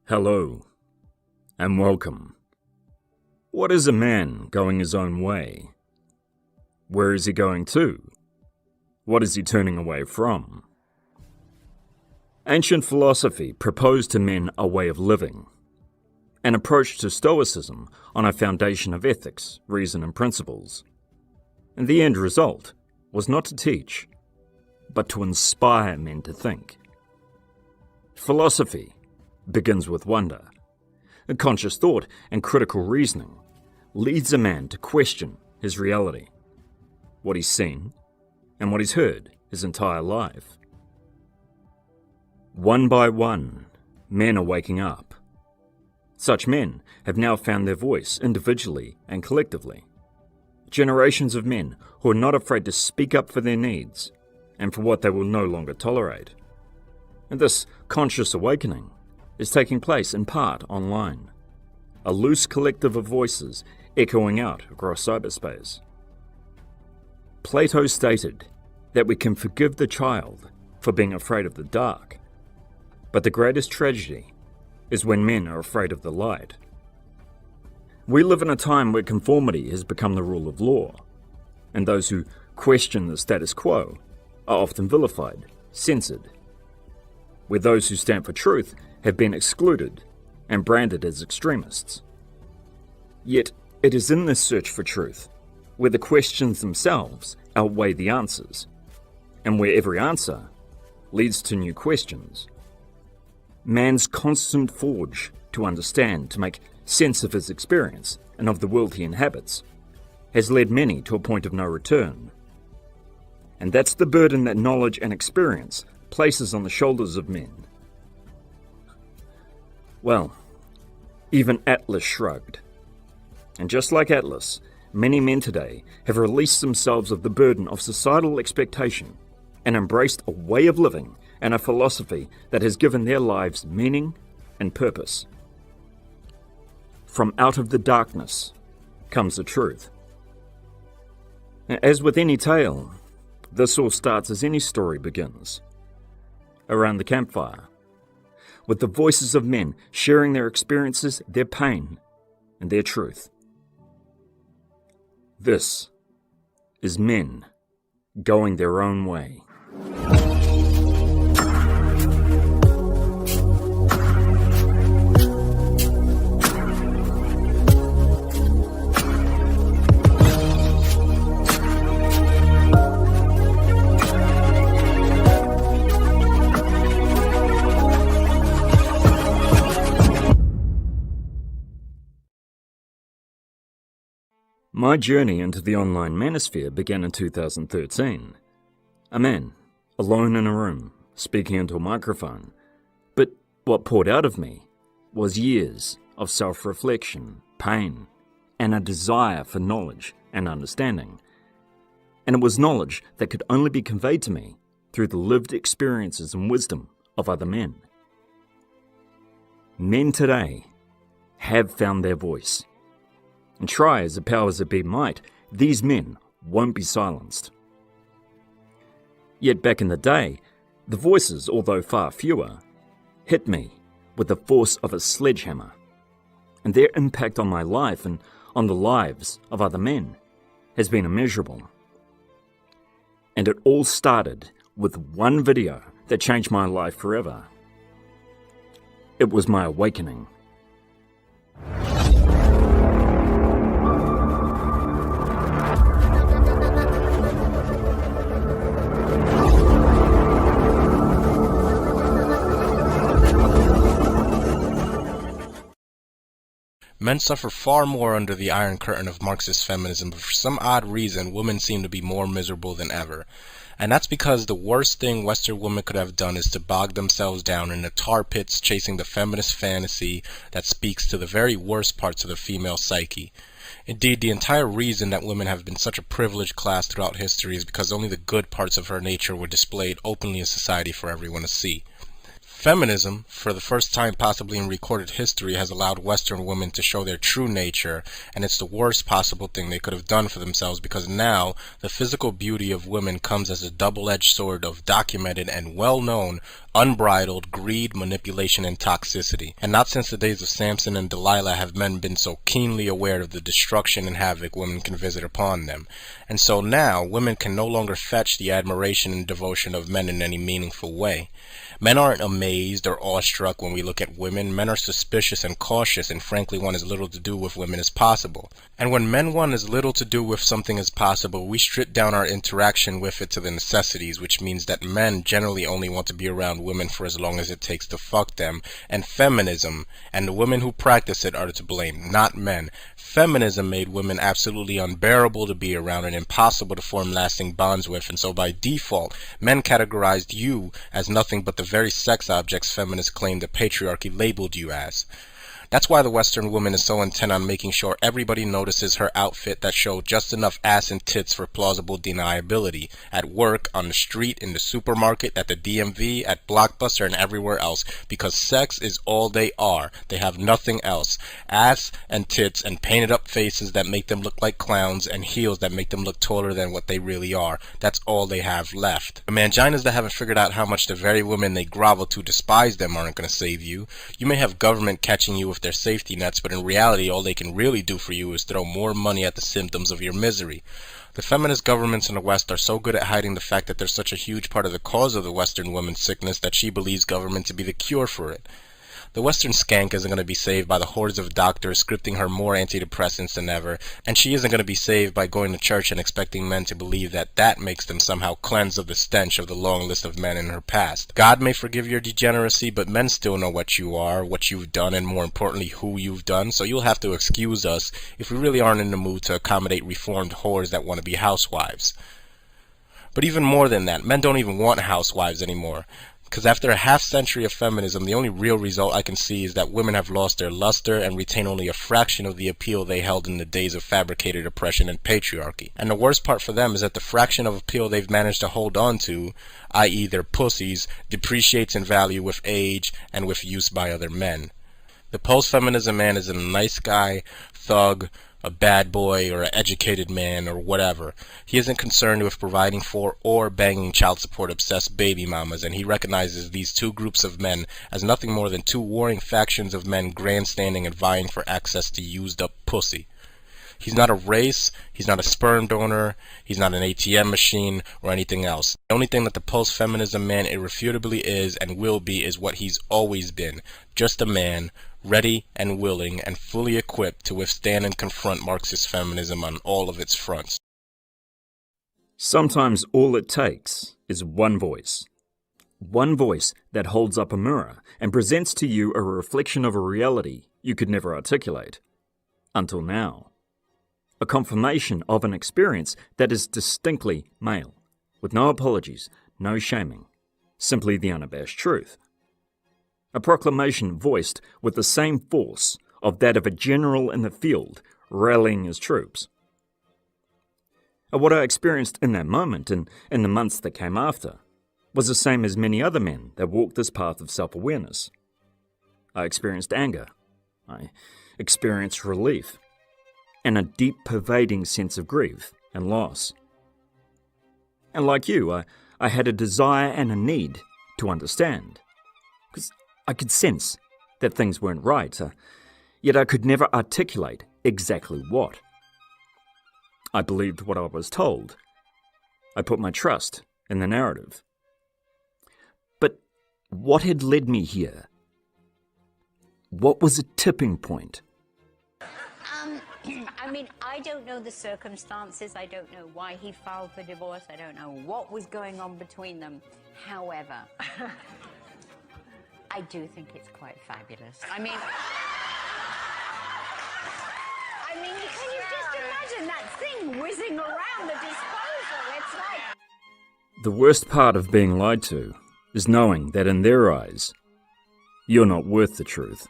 Hello, and welcome. What is a man going his own way? Where is he going to? What is he turning away from? Ancient philosophy proposed to men a way of living, an approach to Stoicism on a foundation of ethics, reason and principles. And the end result was not to teach, but to inspire men to think. Philosophy begins with wonder. A conscious thought and critical reasoning leads a man to question his reality, what he's seen, and what he's heard his entire life. One by one, men are waking up. Such men have now found their voice individually and collectively. Generations of men who are not afraid to speak up for their needs and for what they will no longer tolerate. And this conscious awakening is taking place in part online, a loose collective of voices echoing out across cyberspace. Plato stated that we can forgive the child for being afraid of the dark, but the greatest tragedy is when men are afraid of the light. We live in a time where conformity has become the rule of law, and those who question the status quo are often vilified, censored, where those who stand for truth have been excluded and branded as extremists. Yet it is in this search for truth where the questions themselves outweigh the answers, and where every answer leads to new questions. Man's constant forge to understand, to make sense of his experience and of the world he inhabits, has led many to a point of no return. And that's the burden that knowledge and experience places on the shoulders of men. Well, even Atlas shrugged. And just like Atlas, many men today have released themselves of the burden of societal expectation and embraced a way of living and a philosophy that has given their lives meaning and purpose. From out of the darkness comes the truth. As with any tale, this all starts as any story begins, around the campfire, with the voices of men sharing their experiences, their pain, and their truth. This is men going their own way. My journey into the online manosphere began in 2013. A man, alone in a room, speaking into a microphone. But what poured out of me was years of self-reflection, pain, and a desire for knowledge and understanding. And it was knowledge that could only be conveyed to me through the lived experiences and wisdom of other men. Men today have found their voice. And try as the powers that be might, these men won't be silenced. Yet back in the day, the voices, although far fewer, hit me with the force of a sledgehammer, and their impact on my life and on the lives of other men has been immeasurable. And it all started with one video that changed my life forever. It was my awakening. Men suffer far more under the Iron Curtain of Marxist feminism, but for some odd reason, women seem to be more miserable than ever. And that's because the worst thing Western women could have done is to bog themselves down in the tar pits chasing the feminist fantasy that speaks to the very worst parts of the female psyche. Indeed, the entire reason that women have been such a privileged class throughout history is because only the good parts of her nature were displayed openly in society for everyone to see. Feminism, for the first time possibly in recorded history, has allowed Western women to show their true nature, and it's the worst possible thing they could have done for themselves, because now the physical beauty of women comes as a double-edged sword of documented and well-known unbridled greed, manipulation, and toxicity. And not since the days of Samson and Delilah have men been so keenly aware of the destruction and havoc women can visit upon them. And so now, women can no longer fetch the admiration and devotion of men in any meaningful way. Men aren't amazed or awestruck when we look at women. Men are suspicious and cautious and frankly want as little to do with women as possible. And when men want as little to do with something as possible, we strip down our interaction with it to the necessities, which means that men generally only want to be around women for as long as it takes to fuck them. And feminism and the women who practice it are to blame, not men. Feminism made women absolutely unbearable to be around and impossible to form lasting bonds with, and so by default, men categorized you as nothing but the very sex objects feminists claim the patriarchy labeled you as. That's why the Western woman is so intent on making sure everybody notices her outfit that showed just enough ass and tits for plausible deniability. At work, on the street, in the supermarket, at the DMV, at Blockbuster, and everywhere else. Because sex is all they are. They have nothing else. Ass and tits and painted up faces that make them look like clowns and heels that make them look taller than what they really are. That's all they have left. The manginas that haven't figured out how much the very women they grovel to despise them aren't going to save you. You may have government catching you with their safety nets, but in reality all they can really do for you is throw more money at the symptoms of your misery. The feminist governments in the West are so good at hiding the fact that they're such a huge part of the cause of the Western woman's sickness that she believes government to be the cure for it. The Western skank isn't going to be saved by the hordes of doctors scripting her more antidepressants than ever, and she isn't going to be saved by going to church and expecting men to believe that that makes them somehow cleansed of the stench of the long list of men in her past. God may forgive your degeneracy, but men still know what you are, what you've done, and more importantly, who you've done, so you'll have to excuse us if we really aren't in the mood to accommodate reformed whores that want to be housewives. But even more than that, men don't even want housewives anymore. Because after a half-century of feminism, the only real result I can see is that women have lost their luster and retain only a fraction of the appeal they held in the days of fabricated oppression and patriarchy. And the worst part for them is that the fraction of appeal they've managed to hold on to, i.e. their pussies, depreciates in value with age and with use by other men. The post-feminism man is a nice guy, thug, a bad boy, or an educated man, or whatever. He isn't concerned with providing for or banging child support obsessed baby mamas, and he recognizes these two groups of men as nothing more than two warring factions of men grandstanding and vying for access to used up pussy. He's not a race, he's not a sperm donor, he's not an ATM machine, or anything else. The only thing that the post-feminism man irrefutably is and will be is what he's always been, just a man, ready and willing and fully equipped to withstand and confront Marxist feminism on all of its fronts. Sometimes all it takes is one voice. One voice that holds up a mirror and presents to you a reflection of a reality you could never articulate. Until now. A confirmation of an experience that is distinctly male, with no apologies, no shaming, simply the unabashed truth. A proclamation voiced with the same force of that of a general in the field rallying his troops. And what I experienced in that moment and in the months that came after was the same as many other men that walked this path of self-awareness. I experienced anger. I experienced relief. And a deep pervading sense of grief and loss. And like you, I had a desire and a need to understand. Because I could sense that things weren't right, yet I could never articulate exactly what. I believed what I was told. I put my trust in the narrative. But what had led me here? What was a tipping point? I mean, I don't know the circumstances. I don't know why he filed for divorce. I don't know what was going on between them. However, I do think it's quite fabulous. I mean, can you just imagine that thing whizzing around the disposal? It's like... The worst part of being lied to is knowing that in their eyes, you're not worth the truth.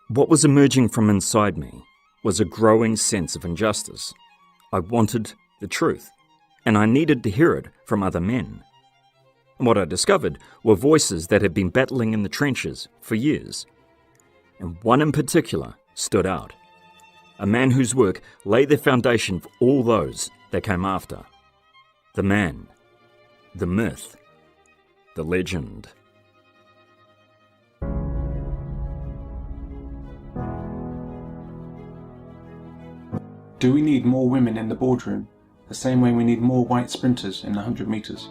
What was emerging from inside me was a growing sense of injustice. I wanted the truth, and I needed to hear it from other men. And what I discovered were voices that had been battling in the trenches for years. And one in particular stood out. A man whose work laid the foundation for all those that came after. The man, the myth, the legend. Do we need more women in the boardroom, the same way we need more white sprinters in the 100 metres?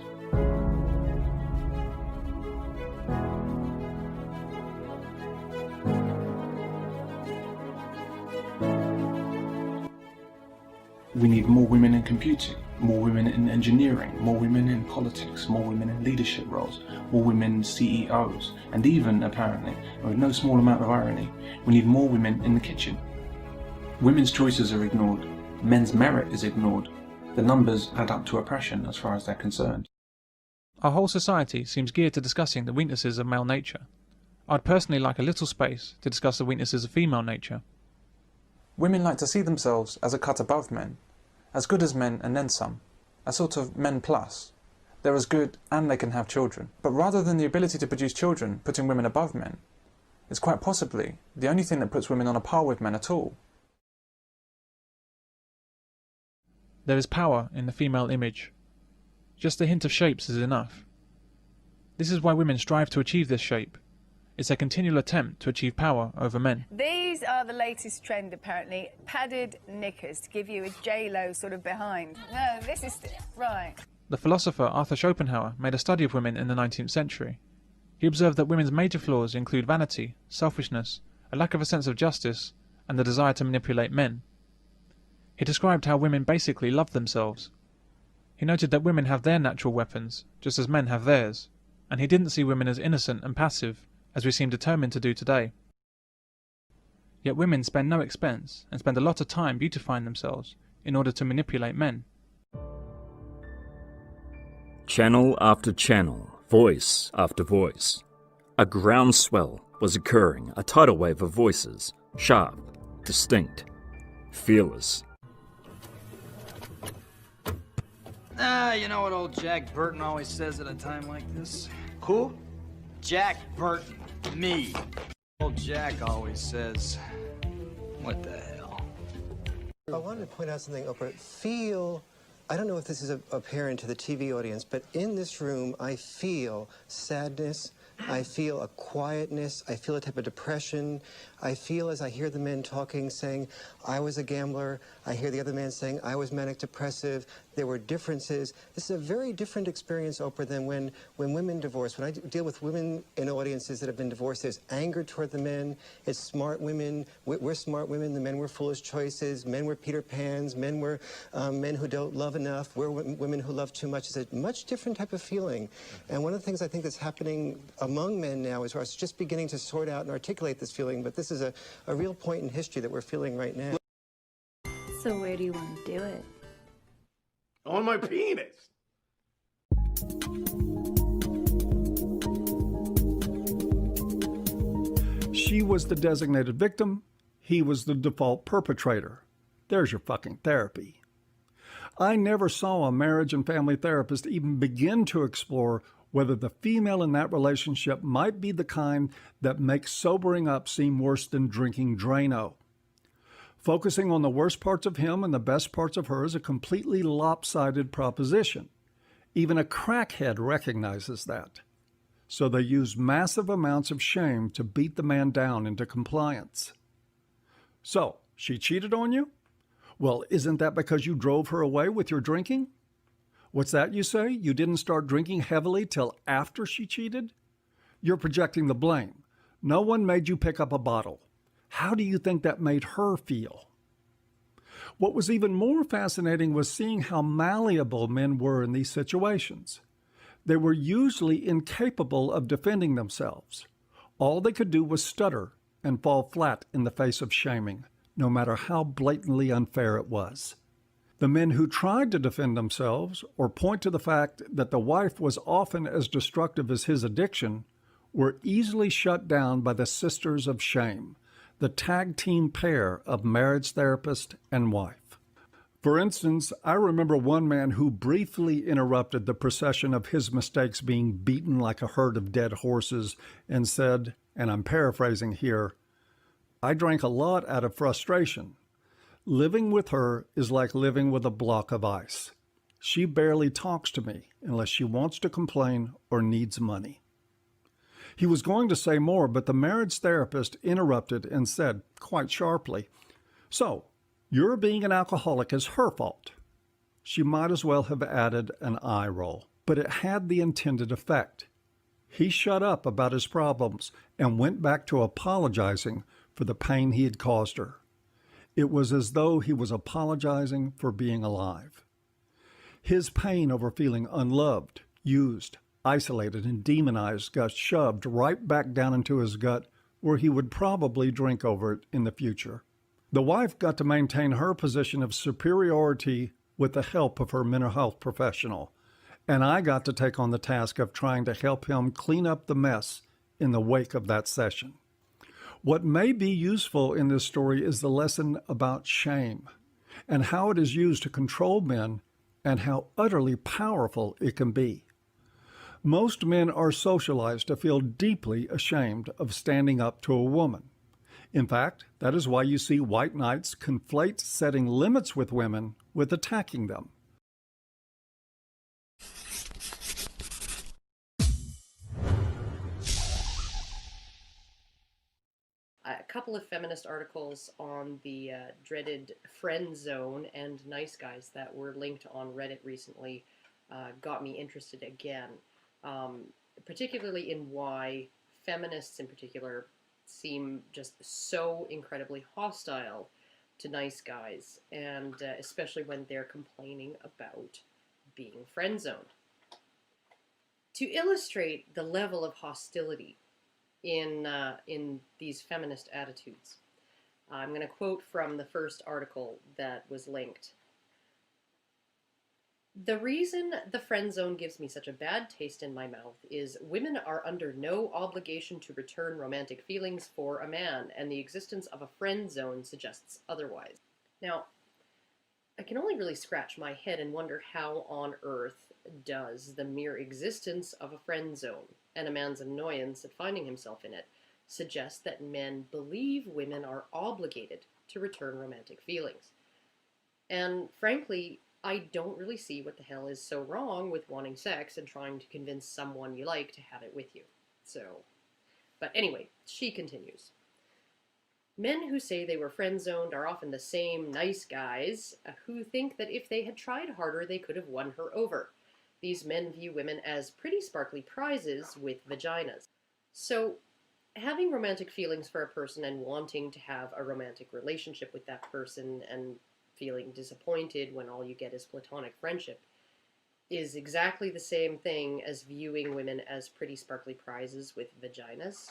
We need more women in computing, more women in engineering, more women in politics, more women in leadership roles, more women CEOs, and even, apparently, and with no small amount of irony, we need more women in the kitchen. Women's choices are ignored, men's merit is ignored, the numbers add up to oppression as far as they're concerned. Our whole society seems geared to discussing the weaknesses of male nature. I'd personally like a little space to discuss the weaknesses of female nature. Women like to see themselves as a cut above men, as good as men and then some, a sort of men plus. They're as good and they can have children. But rather than the ability to produce children putting women above men, it's quite possibly the only thing that puts women on a par with men at all. There is power in the female image. Just a hint of shapes is enough. This is why women strive to achieve this shape. It's a continual attempt to achieve power over men. These are the latest trend, apparently. Padded knickers to give you a J-Lo sort of behind. No, this is... right. The philosopher Arthur Schopenhauer made a study of women in the 19th century. He observed that women's major flaws include vanity, selfishness, a lack of a sense of justice, and the desire to manipulate men. He described how women basically love themselves. He noted that women have their natural weapons, just as men have theirs, and he didn't see women as innocent and passive, as we seem determined to do today. Yet women spend no expense and spend a lot of time beautifying themselves in order to manipulate men. Channel after channel, voice after voice. A groundswell was occurring, a tidal wave of voices, sharp, distinct, fearless. You know what old Jack Burton always says at a time like this? Who? Jack Burton. Me. Old Jack always says, what the hell? I wanted to point out something, Oprah. I don't know if this is apparent to the TV audience, but in this room, I feel sadness. I feel a quietness. I feel a type of depression. I feel, as I hear the men talking, saying, I was a gambler. I hear the other man saying, I was manic depressive. There were differences. This is a very different experience, Oprah, than when women divorce. When I deal with women in audiences that have been divorced, there's anger toward the men. It's smart women. We're smart women. The men were foolish choices. Men were Peter Pans. Men were men who don't love enough. We're women who love too much. It's a much different type of feeling. And one of the things I think that's happening among men now is we're just beginning to sort out and articulate this feeling, but this is a real point in history that we're feeling right now. So where do you want to do it? On my penis. She was the designated victim. He was the default perpetrator. There's your fucking therapy. I never saw a marriage and family therapist even begin to explore whether the female in that relationship might be the kind that makes sobering up seem worse than drinking Drano. Focusing on the worst parts of him and the best parts of her is a completely lopsided proposition. Even a crackhead recognizes that. So they use massive amounts of shame to beat the man down into compliance. So, she cheated on you? Well, isn't that because you drove her away with your drinking? What's that you say? You didn't start drinking heavily till after she cheated? You're projecting the blame. No one made you pick up a bottle. How do you think that made her feel? What was even more fascinating was seeing how malleable men were in these situations. They were usually incapable of defending themselves. All they could do was stutter and fall flat in the face of shaming, no matter how blatantly unfair it was. The men who tried to defend themselves or point to the fact that the wife was often as destructive as his addiction were easily shut down by the Sisters of Shame, the tag team pair of marriage therapist and wife. For instance, I remember one man who briefly interrupted the procession of his mistakes being beaten like a herd of dead horses and said, and I'm paraphrasing here, I drank a lot out of frustration. Living with her is like living with a block of ice. She barely talks to me unless she wants to complain or needs money. He was going to say more, but the marriage therapist interrupted and said, quite sharply, "So, your being an alcoholic is her fault." She might as well have added an eye roll, but it had the intended effect. He shut up about his problems and went back to apologizing for the pain he had caused her. It was as though he was apologizing for being alive. His pain over feeling unloved, used, isolated, and demonized got shoved right back down into his gut, where he would probably drink over it in the future. The wife got to maintain her position of superiority with the help of her mental health professional, and I got to take on the task of trying to help him clean up the mess in the wake of that session. What may be useful in this story is the lesson about shame and how it is used to control men and how utterly powerful it can be. Most men are socialized to feel deeply ashamed of standing up to a woman. In fact, that is why you see white knights conflate setting limits with women with attacking them. A couple of feminist articles on the dreaded friend zone and nice guys that were linked on Reddit recently got me interested again, particularly in why feminists in particular seem just so incredibly hostile to nice guys, and especially when they're complaining about being friend zoned. To illustrate the level of hostility in these feminist attitudes, I'm going to quote from the first article that was linked. "The reason the friend zone gives me such a bad taste in my mouth is women are under no obligation to return romantic feelings for a man, and the existence of a friend zone suggests otherwise." Now, I can only really scratch my head and wonder how on earth does the mere existence of a friend zone and a man's annoyance at finding himself in it suggest that men believe women are obligated to return romantic feelings. And frankly, I don't really see what the hell is so wrong with wanting sex and trying to convince someone you like to have it with you. But anyway, she continues. "Men who say they were friend-zoned are often the same nice guys who think that if they had tried harder they could have won her over. These men view women as pretty sparkly prizes with vaginas. So, having romantic feelings for a person and wanting to have a romantic relationship with that person and feeling disappointed when all you get is platonic friendship is exactly the same thing as viewing women as pretty sparkly prizes with vaginas.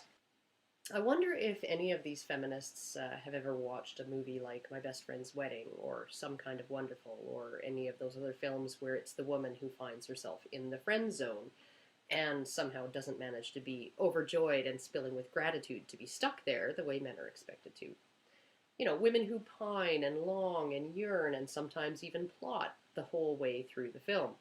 I wonder if any of these feminists have ever watched a movie like My Best Friend's Wedding or Some Kind of Wonderful or any of those other films where it's the woman who finds herself in the friend zone and somehow doesn't manage to be overjoyed and spilling with gratitude to be stuck there the way men are expected to. You know, women who pine and long and yearn and sometimes even plot the whole way through the film.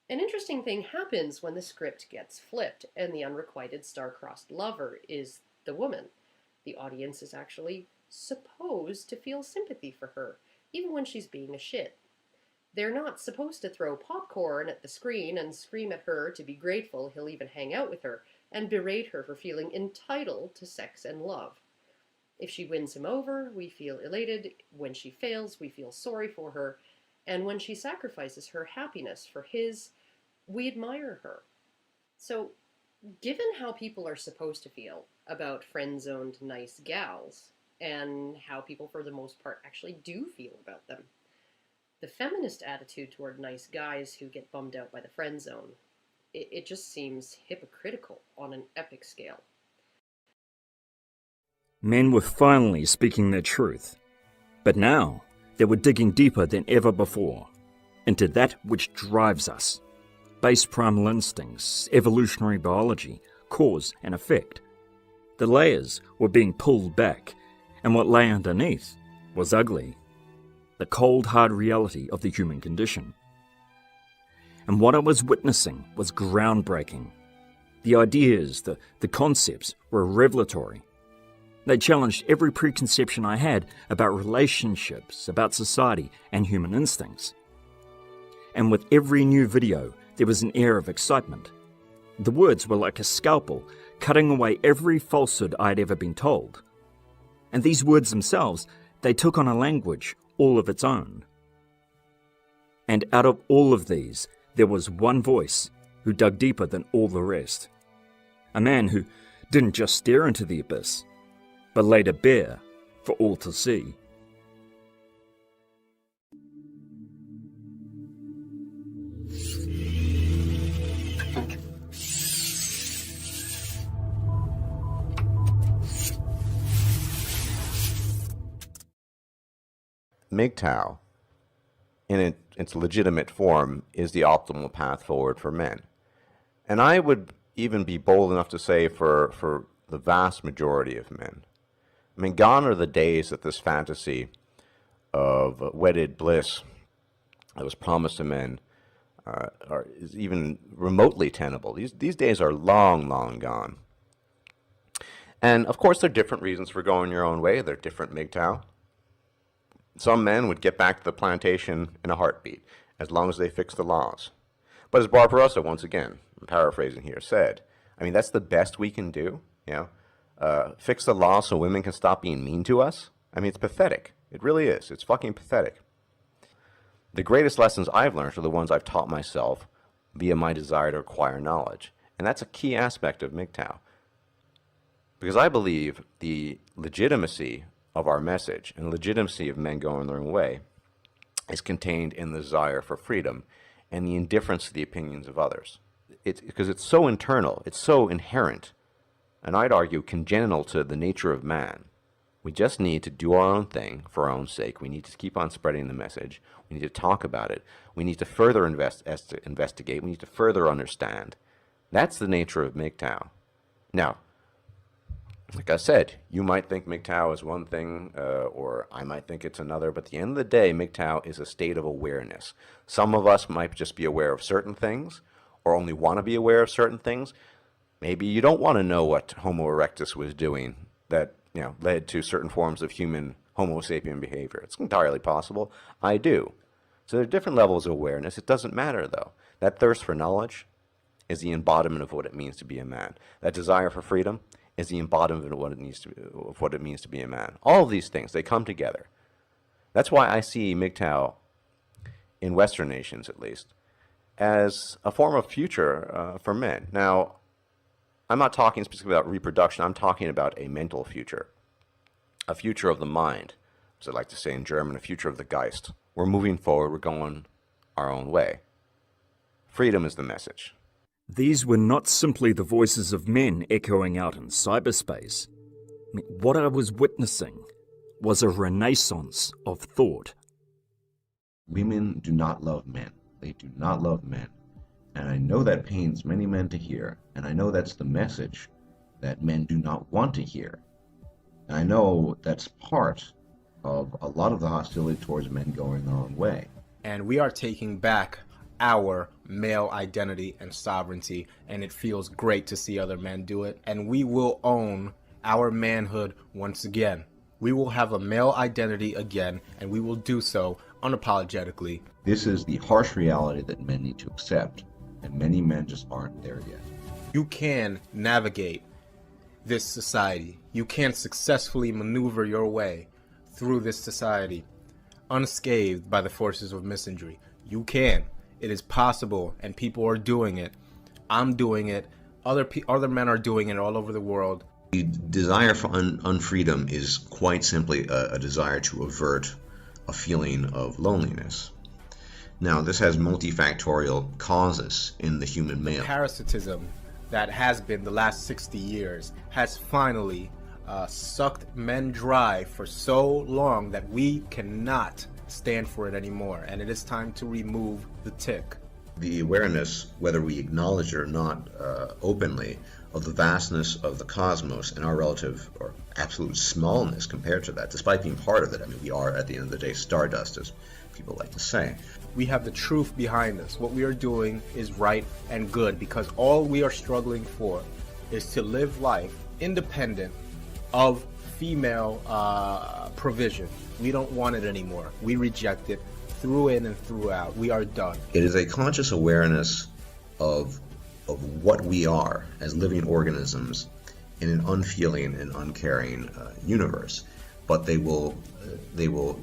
An interesting thing happens when the script gets flipped and the unrequited star-crossed lover is the woman. The audience is actually supposed to feel sympathy for her, even when she's being a shit. They're not supposed to throw popcorn at the screen and scream at her to be grateful he'll even hang out with her, and berate her for feeling entitled to sex and love. If she wins him over, we feel elated. When she fails, we feel sorry for her. And when she sacrifices her happiness for his, we admire her. So, given how people are supposed to feel about friend-zoned nice gals, and how people for the most part actually do feel about them, the feminist attitude toward nice guys who get bummed out by the friend zone, it just seems hypocritical on an epic scale. Men were finally speaking their truth, but now they were digging deeper than ever before into that which drives us. Base primal instincts, evolutionary biology, cause and effect. The layers were being pulled back, and what lay underneath was ugly. The cold, hard reality of the human condition. And what I was witnessing was groundbreaking. The ideas, the concepts were revelatory. They challenged every preconception I had about relationships, about society, and human instincts. and with every new video, there was an air of excitement. The words were like a scalpel, cutting away every falsehood I'd ever been told. And these words themselves, they took on a language all of its own. And out of all of these, there was one voice who dug deeper than all the rest. A man who didn't just stare into the abyss, but laid it bare for all to see. MGTOW, in its legitimate form, is the optimal path forward for men. And I would even be bold enough to say for the vast majority of men. I mean, gone are the days that this fantasy of wedded bliss that was promised to men is even remotely tenable. These days are long, long gone. And of course, there are different reasons for going your own way. There are different MGTOW. Some men would get back to the plantation in a heartbeat, as long as they fix the laws. But as Barbarossa, once again, I'm paraphrasing here, said, I mean, that's the best we can do, you know? Fix the law so women can stop being mean to us? I mean, it's pathetic. It really is. It's fucking pathetic. The greatest lessons I've learned are the ones I've taught myself via my desire to acquire knowledge. And that's a key aspect of MGTOW. Because I believe the legitimacy of our message and the legitimacy of men going their own way is contained in the desire for freedom and the indifference to the opinions of others. Because it's so internal, it's so inherent, and I'd argue congenital to the nature of man. We just need to do our own thing for our own sake. We need to keep on spreading the message. We need to talk about it. We need to further investigate. We need to further understand. That's the nature of MGTOW. Now, like I said, you might think MGTOW is one thing, or I might think it's another, but at the end of the day, MGTOW is a state of awareness. Some of us might just be aware of certain things, or only want to be aware of certain things. Maybe you don't want to know what Homo erectus was doing that, you know, led to certain forms of human Homo sapien behavior. It's entirely possible. I do. So there are different levels of awareness. It doesn't matter, though. That thirst for knowledge is the embodiment of what it means to be a man. That desire for freedom is the embodiment of what it means to be a man. All of these things, they come together. That's why I see MGTOW, in Western nations at least, as a form of future for men. Now, I'm not talking specifically about reproduction. I'm talking about a mental future, a future of the mind, as I like to say in German, a future of the Geist. We're moving forward. We're going our own way. Freedom is the message. These were not simply the voices of men echoing out in cyberspace. I mean, what I was witnessing was a renaissance of thought. Women do not love men. They do not love men. And I know that pains many men to hear, and I know that's the message that men do not want to hear. And I know that's part of a lot of the hostility towards men going their own way. And we are taking back our male identity and sovereignty, and it feels great to see other men do it. And we will own our manhood once again. We will have a male identity again, and we will do so unapologetically. This is the harsh reality that men need to accept, and many men just aren't there yet. You can navigate this society. You can successfully maneuver your way through this society unscathed by the forces of misandry. You can. It is possible, and people are doing it. I'm doing it. Other men are doing it all over the world. The desire for unfreedom is quite simply a desire to avert a feeling of loneliness. Now, this has multifactorial causes in the human male. Parasitism that has been the last 60 years has finally sucked men dry for so long that we cannot stand for it anymore, and it is time to remove the tick. The awareness, whether we acknowledge it or not openly, of the vastness of the cosmos and our relative or absolute smallness compared to that, despite being part of it. I mean, we are, at the end of the day, stardust, as people like to say. We have the truth behind us. What we are doing is right and good, because all we are struggling for is to live life independent of female provision. We don't want it anymore. We reject it through in and through out. We are done. It is a conscious awareness of what we are as living organisms in an unfeeling and uncaring universe. But they will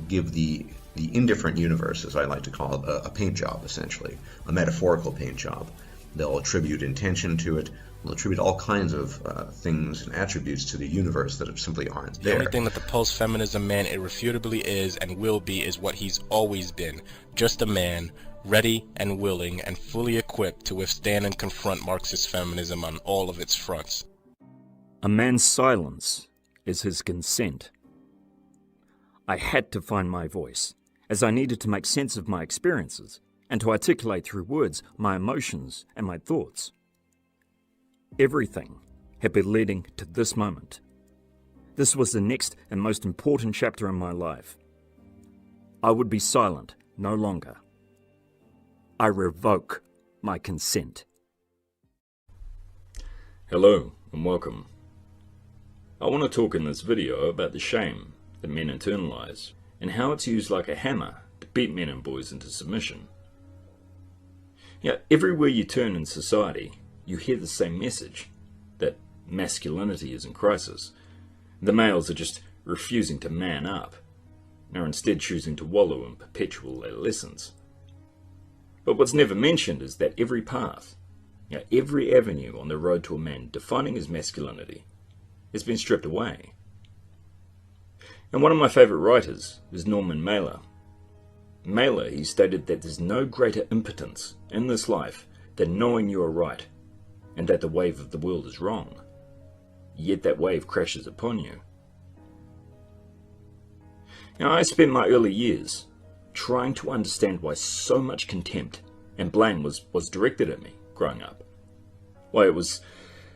give the indifferent universe, as I like to call it, a paint job, essentially, a metaphorical paint job. They'll attribute intention to it. They'll attribute all kinds of things and attributes to the universe that simply aren't there. The only thing that the post-feminism man irrefutably is and will be is what he's always been, just a man, ready and willing and fully equipped to withstand and confront Marxist feminism on all of its fronts. A man's silence is his consent. I had to find my voice, as I needed to make sense of my experiences and to articulate through words my emotions and my thoughts. Everything had been leading to this moment. This was the next and most important chapter in my life. I would be silent no longer. I revoke my consent. Hello and welcome. I want to talk in this video about the shame that men internalize and how it's used like a hammer to beat men and boys into submission. Everywhere you turn in society, you hear the same message, that masculinity is in crisis. The males are just refusing to man up, and are instead choosing to wallow in perpetual adolescence. But what's never mentioned is that every path, every avenue on the road to a man defining his masculinity has been stripped away. And one of my favourite writers is Norman Mailer. Mailer, he stated that there's no greater impotence in this life than knowing you are right, and that the wave of the world is wrong, yet that wave crashes upon you. I spent my early years trying to understand why so much contempt and blame was directed at me growing up. Why it was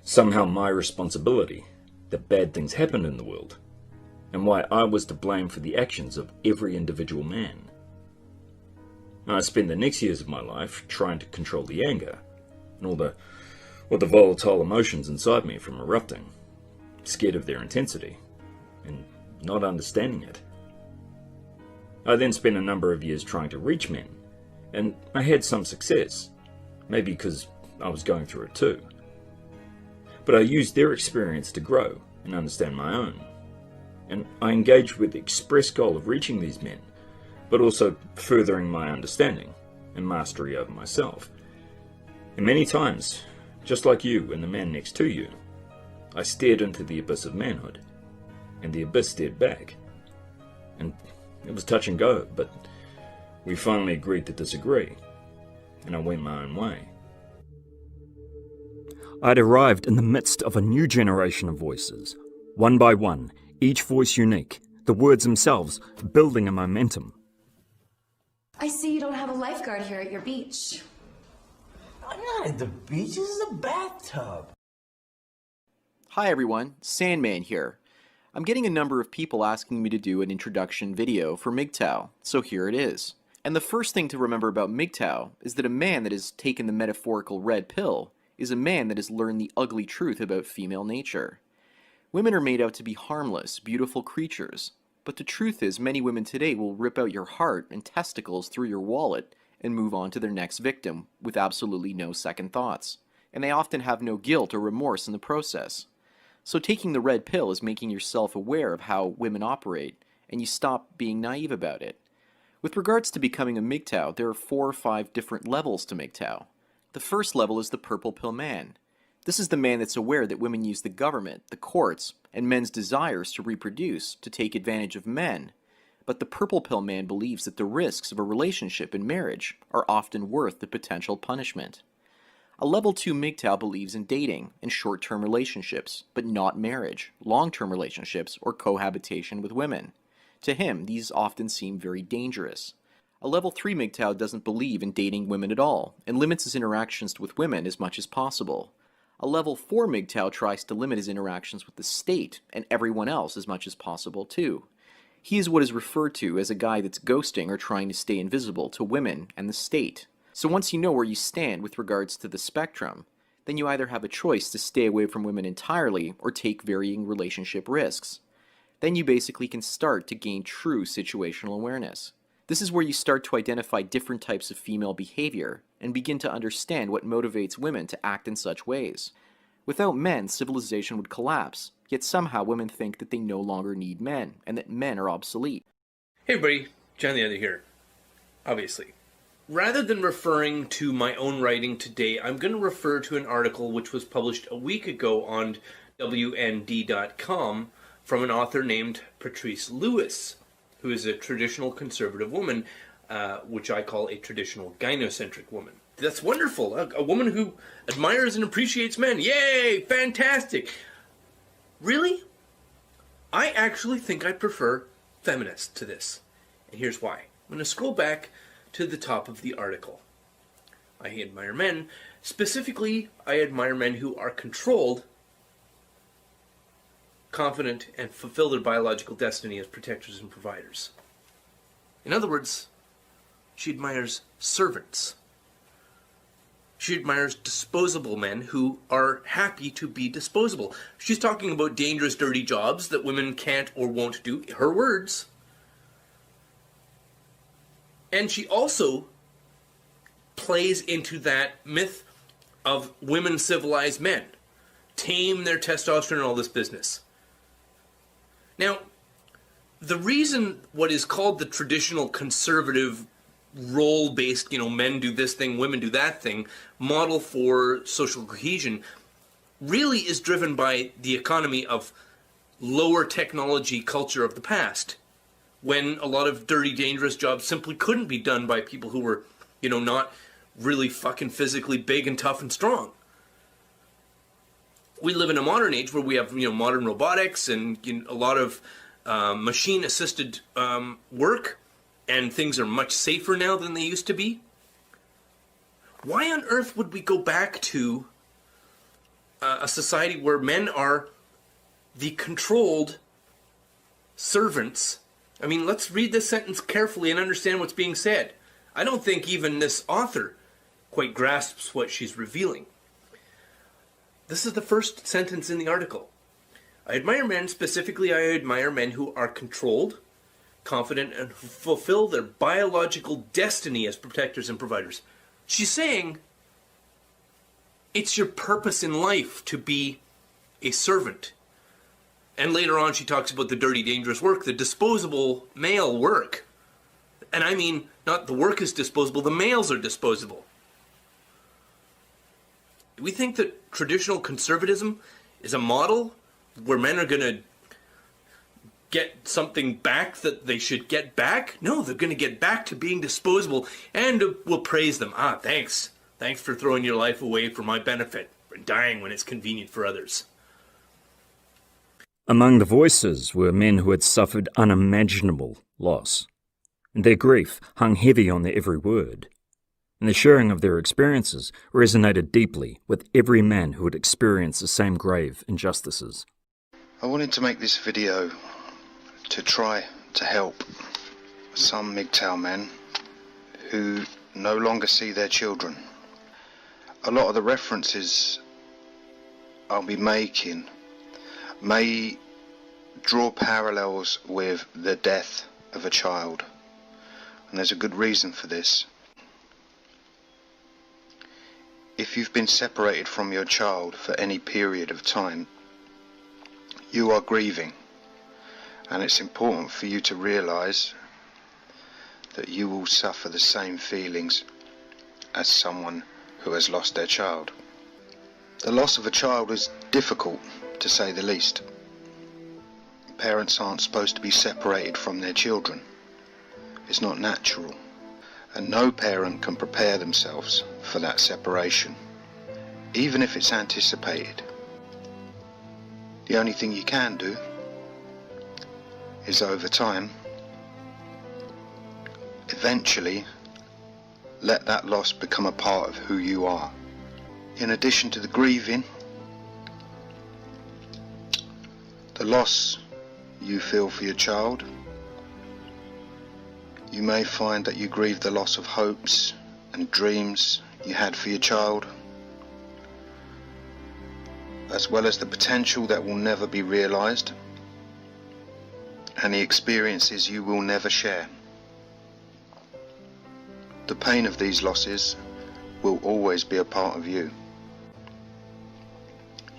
somehow my responsibility that bad things happened in the world, and why I was to blame for the actions of every individual man. I spent the next years of my life trying to control the anger and all the volatile emotions inside me from erupting, scared of their intensity and not understanding it. I then spent a number of years trying to reach men, and I had some success, maybe because I was going through it too. But I used their experience to grow and understand my own, and I engaged with the express goal of reaching these men, but also furthering my understanding and mastery over myself. And many times, just like you and the man next to you, I stared into the abyss of manhood, and the abyss stared back. And it was touch and go, but we finally agreed to disagree, and I went my own way. I'd arrived in the midst of a new generation of voices, one by one, each voice unique, the words themselves building a momentum. I see you don't have a lifeguard here at your beach. I'm not at the beach, this is a bathtub. Hi everyone, Sandman here. I'm getting a number of people asking me to do an introduction video for MGTOW, so here it is. And the first thing to remember about MGTOW is that a man that has taken the metaphorical red pill is a man that has learned the ugly truth about female nature. Women are made out to be harmless, beautiful creatures, but the truth is many women today will rip out your heart and testicles through your wallet and move on to their next victim with absolutely no second thoughts. And they often have no guilt or remorse in the process. So taking the red pill is making yourself aware of how women operate, and you stop being naive about it. With regards to becoming a MGTOW, there are 4 or 5 different levels to MGTOW. The first level is the purple pill man. This is the man that's aware that women use the government, the courts, and men's desires to reproduce to take advantage of men. But the purple pill man believes that the risks of a relationship and marriage are often worth the potential punishment. A level 2 MGTOW believes in dating and short-term relationships, but not marriage, long-term relationships, or cohabitation with women. To him, these often seem very dangerous. A level 3 MGTOW doesn't believe in dating women at all, and limits his interactions with women as much as possible. A level 4 MGTOW tries to limit his interactions with the state and everyone else as much as possible too. He is what is referred to as a guy that's ghosting or trying to stay invisible to women and the state. So once you know where you stand with regards to the spectrum, then you either have a choice to stay away from women entirely or take varying relationship risks. Then you basically can start to gain true situational awareness. This is where you start to identify different types of female behavior and begin to understand what motivates women to act in such ways. Without men, civilization would collapse, yet somehow women think that they no longer need men and that men are obsolete. Hey everybody, John the Other here. Obviously. Rather than referring to my own writing today, I'm going to refer to an article which was published a week ago on WND.com from an author named Patrice Lewis, who is a traditional conservative woman, which I call a traditional gynocentric woman. That's wonderful. A woman who admires and appreciates men. Yay! Fantastic! Really? I actually think I prefer feminist to this. And here's why. I'm going to scroll back to the top of the article. I admire men. Specifically, I admire men who are controlled, confident, and fulfill their biological destiny as protectors and providers. In other words, she admires servants. She admires disposable men who are happy to be disposable. She's talking about dangerous, dirty jobs that women can't or won't do. Her words. And she also plays into that myth of women civilized men. Tame their testosterone and all this business. Now, the reason what is called the traditional conservative role-based, men do this thing, women do that thing, model for social cohesion, really is driven by the economy of lower technology culture of the past, when a lot of dirty, dangerous jobs simply couldn't be done by people who were, not really fucking physically big and tough and strong. We live in a modern age where we have, modern robotics and a lot of machine-assisted work, and things are much safer now than they used to be. Why on earth would we go back to a society where men are the controlled servants? I mean, let's read this sentence carefully and understand what's being said. I don't think even this author quite grasps what she's revealing. This is the first sentence in the article. I admire men, specifically I admire men who are controlled, confident, and who fulfill their biological destiny as protectors and providers. She's saying it's your purpose in life to be a servant. And later on she talks about the dirty, dangerous work, the disposable male work. And I mean, not the work is disposable, the males are disposable. Do we think that traditional conservatism is a model where men are going to get something back that they should get back? No, they're going to get back to being disposable, and we'll praise them. Thanks. Thanks for throwing your life away for my benefit, for dying when it's convenient for others. Among the voices were men who had suffered unimaginable loss, and their grief hung heavy on their every word, and the sharing of their experiences resonated deeply with every man who had experienced the same grave injustices. I wanted to make this video to try to help some MGTOW men who no longer see their children. A lot of the references I'll be making may draw parallels with the death of a child, and there's a good reason for this. If you've been separated from your child for any period of time, you are grieving, and it's important for you to realize that you will suffer the same feelings as someone who has lost their child. The loss of a child is difficult, to say the least. Parents aren't supposed to be separated from their children. It's not natural, and no parent can prepare themselves for that separation, even if it's anticipated. The only thing you can do is, over time, eventually let that loss become a part of who you are. In addition to the grieving, the loss you feel for your child, you may find that you grieve the loss of hopes and dreams you had for your child, as well as the potential that will never be realized and the experiences you will never share. The pain of these losses will always be a part of you.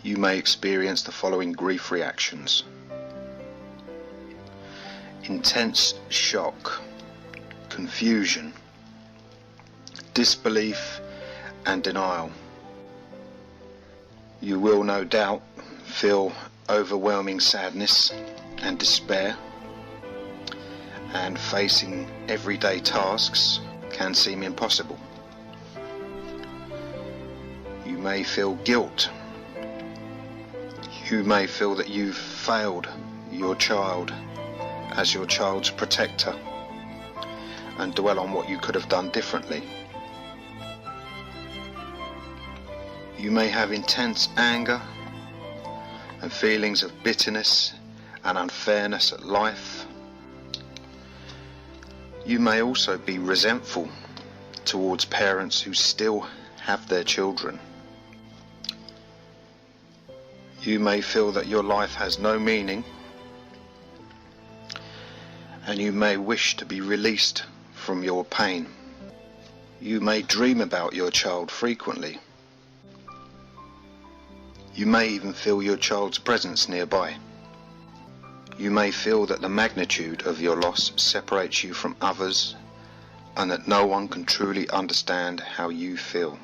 You may experience the following grief reactions: intense shock, confusion, disbelief and denial. You will no doubt feel overwhelming sadness and despair, and facing everyday tasks can seem impossible. You may feel guilt. You may feel that you've failed your child as your child's protector and dwell on what you could have done differently. You may have intense anger and feelings of bitterness and unfairness at life. You may also be resentful towards parents who still have their children. You may feel that your life has no meaning, and you may wish to be released from your pain. You may dream about your child frequently. You may even feel your child's presence nearby. You may feel that the magnitude of your loss separates you from others, and that no one can truly understand how you feel.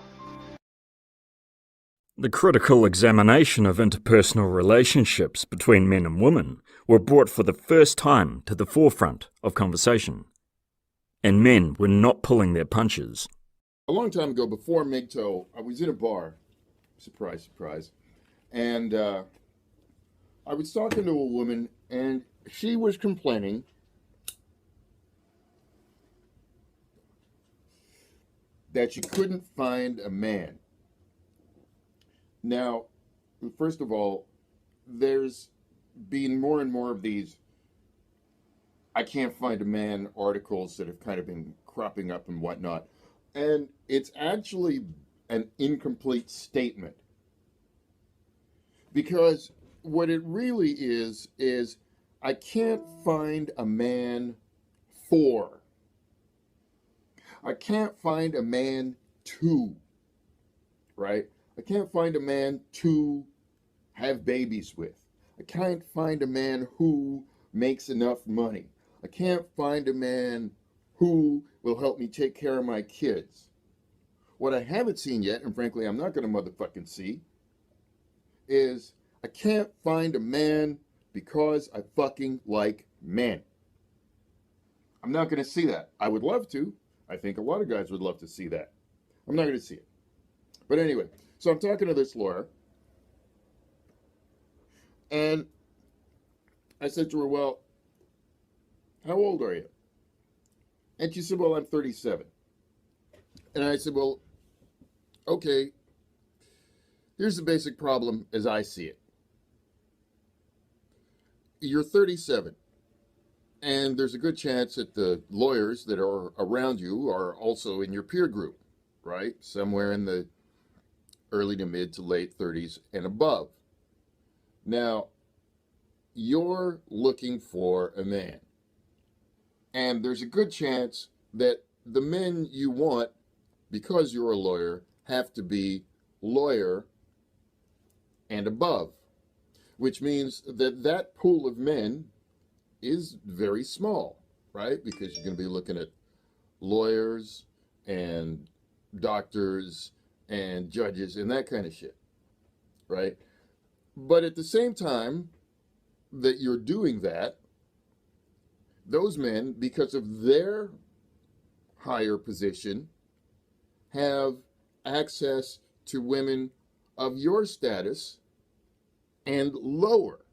The critical examination of interpersonal relationships between men and women were brought for the first time to the forefront of conversation, and men were not pulling their punches. A long time ago, before MGTOW, I was in a bar, surprise, surprise, and I was talking to a woman, and she was complaining that she couldn't find a man. Now, first of all, there's been more and more of these "I can't find a man" articles that have kind of been cropping up and whatnot. And it's actually an incomplete statement. Because what it really is I can't find a man for. I can't find a man to, right? I can't find a man to have babies with. I can't find a man who makes enough money. I can't find a man who will help me take care of my kids. What I haven't seen yet, and frankly I'm not going to motherfucking see, is I can't find a man because I fucking like men. I'm not going to see that. I would love to. I think a lot of guys would love to see that. I'm not going to see it. But anyway, so I'm talking to this lawyer, and I said to her, "Well, how old are you?" And she said, "Well, I'm 37. And I said, "Well, okay, here's the basic problem as I see it. You're 37, and there's a good chance that the lawyers that are around you are also in your peer group, right? Somewhere in the early to mid to late 30s and above. Now, you're looking for a man. And there's a good chance that the men you want, because you're a lawyer, have to be lawyer and above, which means that that pool of men is very small, right? Because you're going to be looking at lawyers and doctors and judges and that kind of shit, right? But at the same time that you're doing that, those men, because of their higher position, have access to women of your status and lower.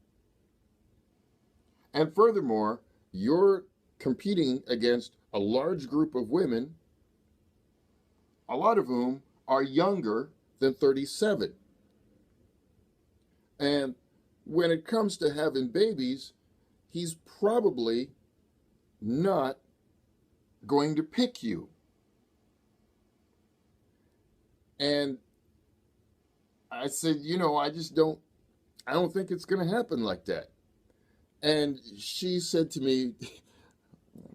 And furthermore, you're competing against a large group of women, a lot of whom are younger than 37. And when it comes to having babies, he's probably not going to pick you. And I said, I don't think it's going to happen like that. And she said to me,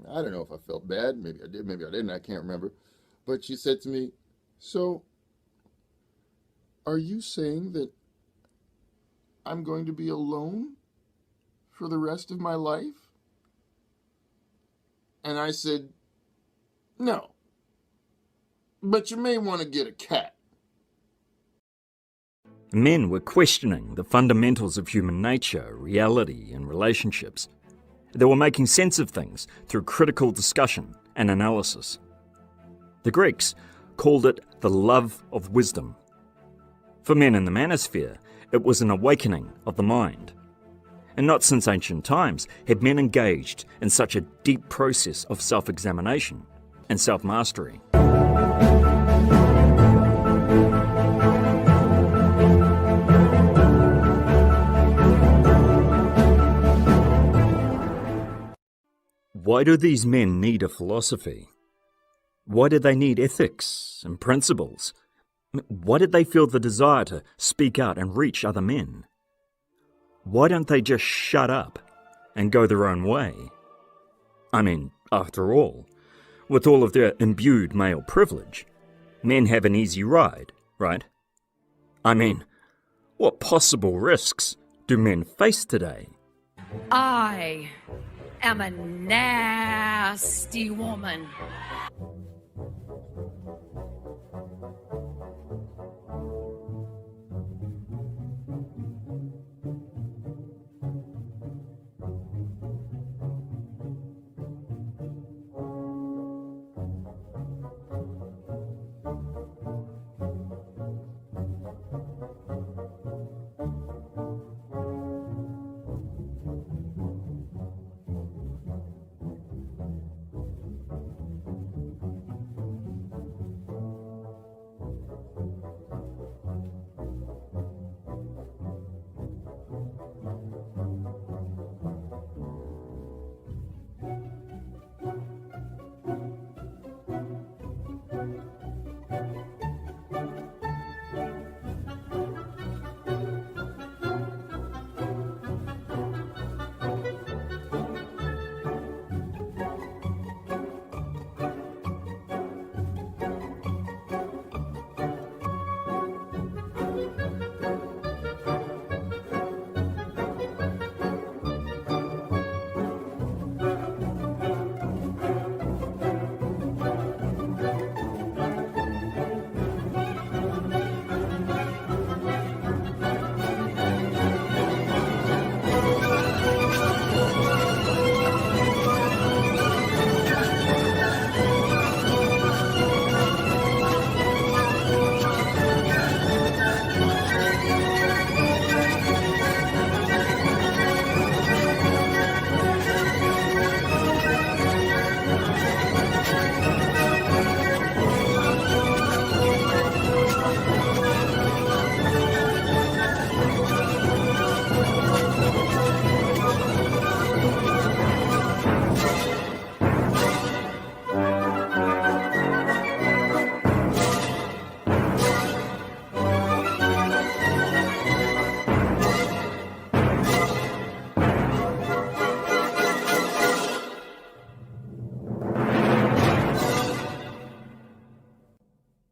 I don't know if I felt bad, maybe I did, maybe I didn't, I can't remember. But she said to me, "So, are you saying that I'm going to be alone for the rest of my life?" And I said, "No, but you may want to get a cat." Men were questioning the fundamentals of human nature, reality, and relationships. They were making sense of things through critical discussion and analysis. The Greeks called it the love of wisdom. For men in the manosphere, it was an awakening of the mind. And not since ancient times had men engaged in such a deep process of self-examination and self-mastery. Why do these men need a philosophy? Why did they need ethics and principles? Why did they feel the desire to speak out and reach other men? Why don't they just shut up and go their own way? I mean, after all, with all of their imbued male privilege, men have an easy ride, right? I mean, what possible risks do men face today? I am a nasty woman.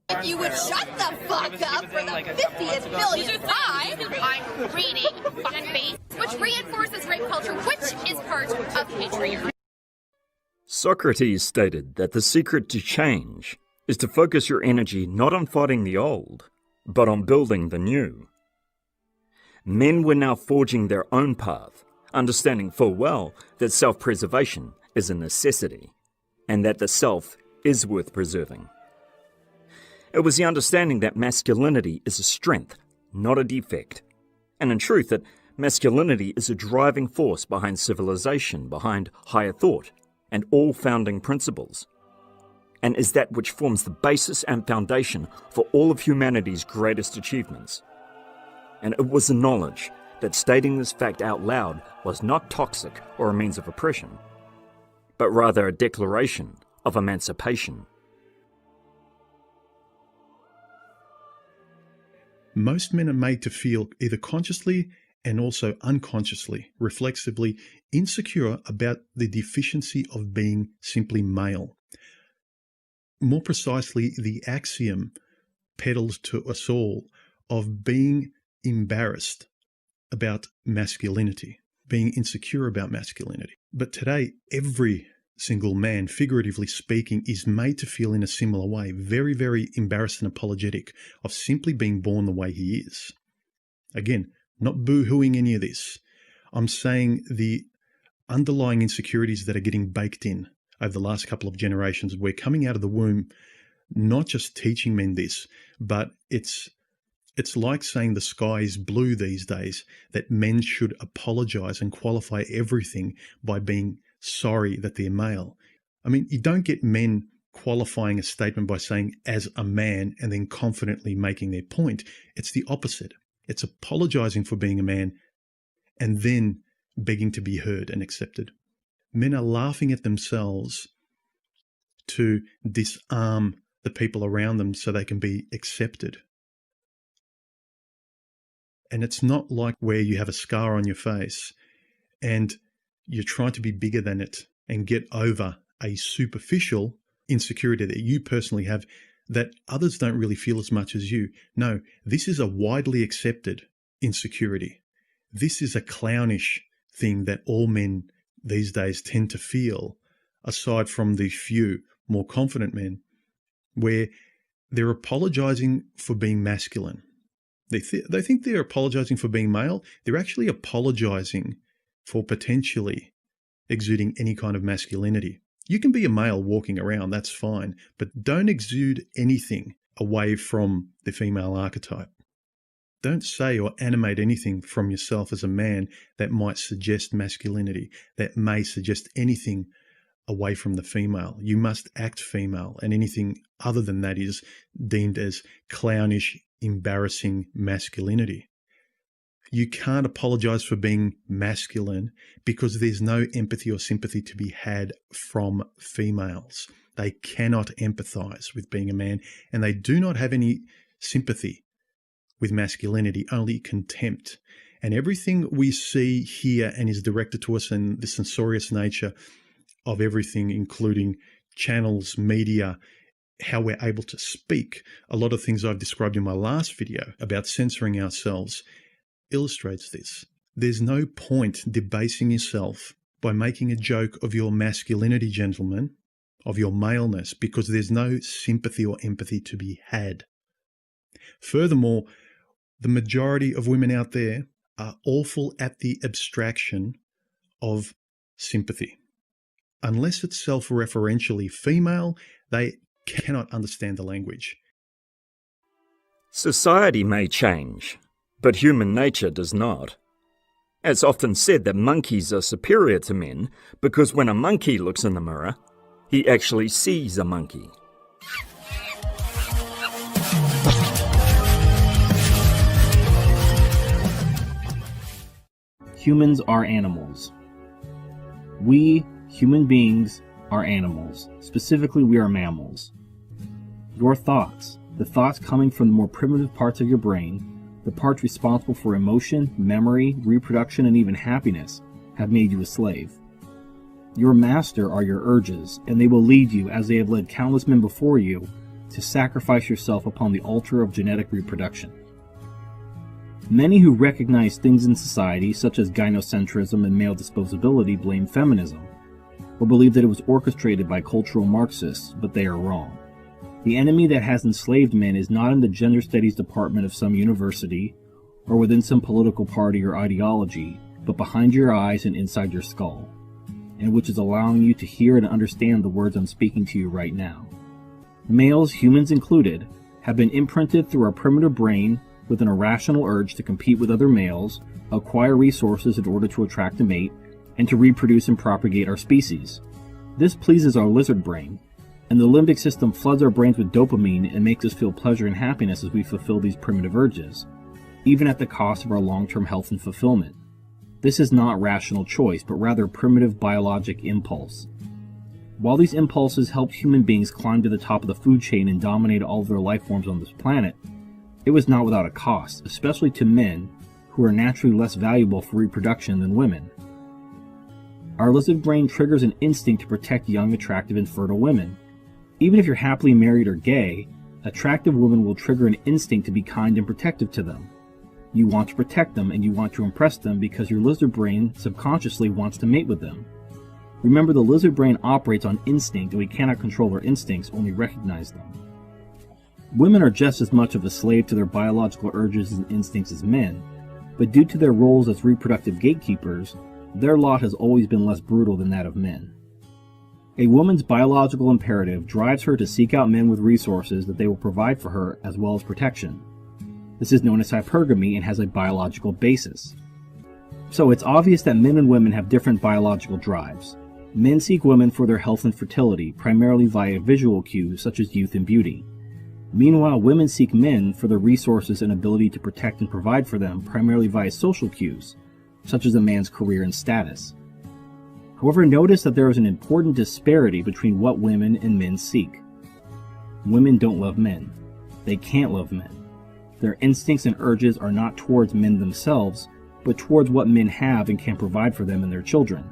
If you would shut the fuck up for the 50th millionth time! I'm reading fuckface, which reinforces rape culture, which is part of patriarchy. Socrates stated that the secret to change is to focus your energy not on fighting the old, but on building the new. Men were now forging their own path, understanding full well that self-preservation is a necessity, and that the self is worth preserving. It was the understanding that masculinity is a strength, not a defect, and in truth that masculinity is a driving force behind civilization, behind higher thought, and all founding principles, and is that which forms the basis and foundation for all of humanity's greatest achievements. And it was the knowledge that stating this fact out loud was not toxic or a means of oppression, but rather a declaration of emancipation. Most men are made to feel either consciously and also unconsciously, reflexively insecure about the deficiency of being simply male. more precisely the axiom peddled to us all of being embarrassed about masculinity, being insecure about masculinity. But today, every single man, figuratively speaking, is made to feel in a similar way, very, very embarrassed and apologetic of simply being born the way he is. Again, not boo-hooing any of this. I'm saying the underlying insecurities that are getting baked in over the last couple of generations. We're coming out of the womb not just teaching men this, but it's like saying the sky is blue these days, that men should apologize and qualify everything by being sorry that they're male. I mean, you don't get men qualifying a statement by saying as a man and then confidently making their point. It's the opposite. It's apologizing for being a man and then begging to be heard and accepted. Men are laughing at themselves to disarm the people around them so they can be accepted. And it's not like where you have a scar on your face and you're trying to be bigger than it and get over a superficial insecurity that you personally have that others don't really feel as much as you. No, this is a widely accepted insecurity. This is a clownish thing that all men these days tend to feel, aside from the few more confident men, where they're apologizing for being masculine. They think they're apologizing for being male. They're actually apologizing for potentially exuding any kind of masculinity. You can be a male walking around, that's fine, but don't exude anything away from the female archetype. Don't say or animate anything from yourself as a man that might suggest masculinity, that may suggest anything away from the female. You must act female, and anything other than that is deemed as clownish, embarrassing masculinity. You can't apologize for being masculine because there's no empathy or sympathy to be had from females. They cannot empathize with being a man, and they do not have any sympathy with masculinity, only contempt. And everything we see here and is directed to us in the censorious nature of everything, including channels, media, how we're able to speak, a lot of things I've described in my last video about censoring ourselves, illustrates this. There's no point debasing yourself by making a joke of your masculinity, gentlemen, of your maleness, because there's no sympathy or empathy to be had. Furthermore, the majority of women out there are awful at the abstraction of sympathy. Unless it's self-referentially female, they cannot understand the language. Society may change, but human nature does not. It's often said that monkeys are superior to men because when a monkey looks in the mirror, he actually sees a monkey. Humans are animals. We, human beings, are animals. Specifically, we are mammals. Your thoughts, the thoughts coming from the more primitive parts of your brain, the parts responsible for emotion, memory, reproduction, and even happiness, have made you a slave. Your master are your urges, and they will lead you, as they have led countless men before you, to sacrifice yourself upon the altar of genetic reproduction. Many who recognize things in society, such as gynocentrism and male disposability, blame feminism, or believe that it was orchestrated by cultural Marxists, but they are wrong. The enemy that has enslaved men is not in the gender studies department of some university, or within some political party or ideology, but behind your eyes and inside your skull, and which is allowing you to hear and understand the words I'm speaking to you right now. Males, humans included, have been imprinted through our primitive brain with an irrational urge to compete with other males, acquire resources in order to attract a mate, and to reproduce and propagate our species. This pleases our lizard brain, and the limbic system floods our brains with dopamine and makes us feel pleasure and happiness as we fulfill these primitive urges, even at the cost of our long-term health and fulfillment. This is not rational choice, but rather primitive biologic impulse. While these impulses helped human beings climb to the top of the food chain and dominate all of their life forms on this planet, it was not without a cost, especially to men who are naturally less valuable for reproduction than women. Our lizard brain triggers an instinct to protect young, attractive, and fertile women. Even if you're happily married or gay, attractive women will trigger an instinct to be kind and protective to them. You want to protect them and you want to impress them because your lizard brain subconsciously wants to mate with them. Remember, the lizard brain operates on instinct and we cannot control our instincts, only recognize them. Women are just as much of a slave to their biological urges and instincts as men, but due to their roles as reproductive gatekeepers, their lot has always been less brutal than that of men. A woman's biological imperative drives her to seek out men with resources that they will provide for her as well as protection. This is known as hypergamy and has a biological basis. So it's obvious that men and women have different biological drives. Men seek women for their health and fertility, primarily via visual cues such as youth and beauty. Meanwhile, women seek men for their resources and ability to protect and provide for them, primarily via social cues, such as a man's career and status. However, notice that there is an important disparity between what women and men seek. Women don't love men. They can't love men. Their instincts and urges are not towards men themselves, but towards what men have and can provide for them and their children.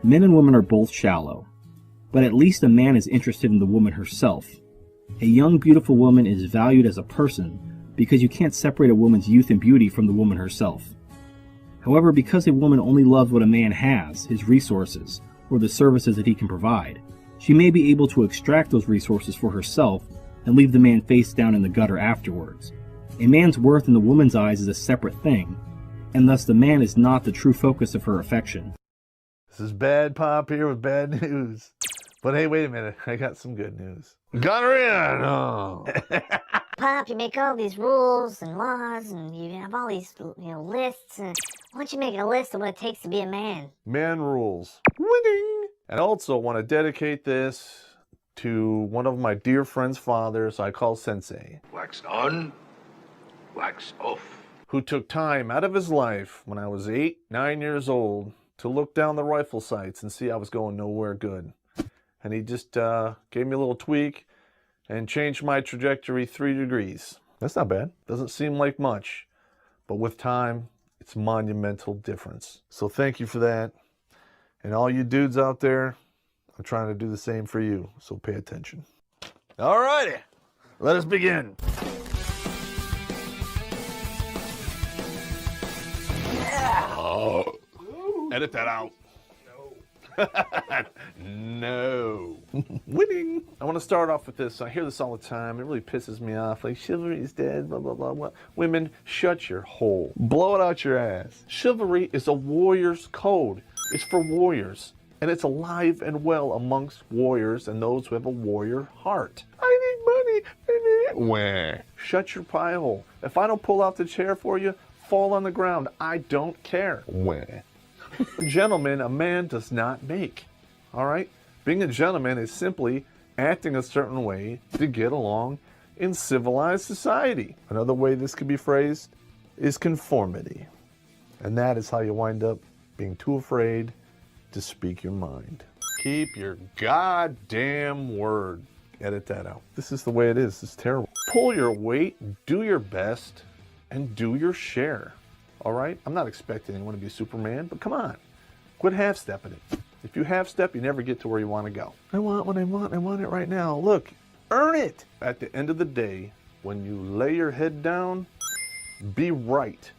Men and women are both shallow, but at least a man is interested in the woman herself. A young, beautiful woman is valued as a person because you can't separate a woman's youth and beauty from the woman herself. However, because a woman only loves what a man has, his resources, or the services that he can provide, she may be able to extract those resources for herself and leave the man face down in the gutter afterwards. A man's worth in the woman's eyes is a separate thing, and thus the man is not the true focus of her affection. This is Bad Pop here with bad news. But hey, wait a minute. I got some good news. Gonorrhea! No. Pop, you make all these rules and laws, and you have all these, lists. Why don't you make a list of what it takes to be a man? Man rules. Winning! And I also want to dedicate this to one of my dear friend's fathers I call Sensei. Wax on, wax off. Who took time out of his life when I was 8, 9 years old to look down the rifle sights and see I was going nowhere good. And he just gave me a little tweak and changed my trajectory 3 degrees. That's not bad. Doesn't seem like much, but with time, it's a monumental difference. So thank you for that. And all you dudes out there, I'm trying to do the same for you, so pay attention. All righty, let us begin. Oh, edit that out. No. Winning. I want to start off with this. I hear this all the time. It really pisses me off. Like, chivalry is dead, blah, blah, blah, blah. Women, shut your hole. Blow it out your ass. Chivalry is a warrior's code. It's for warriors. And it's alive and well amongst warriors and those who have a warrior heart. I need money. Wah. Shut your pie hole. If I don't pull out the chair for you, fall on the ground. I don't care. Wah. Gentlemen, a man does not make. All right? Being a gentleman is simply acting a certain way to get along in civilized society. Another way this could be phrased is conformity. And that is how you wind up being too afraid to speak your mind. Keep your goddamn word. Edit that out. This is the way it is. It's terrible. Pull your weight, do your best, and do your share. All right? I'm not expecting anyone to be Superman, but come on. Quit half-stepping it. If you half-step, you never get to where you want to go. I want what I want. I want it right now. Look, earn it. At the end of the day, when you lay your head down, be right,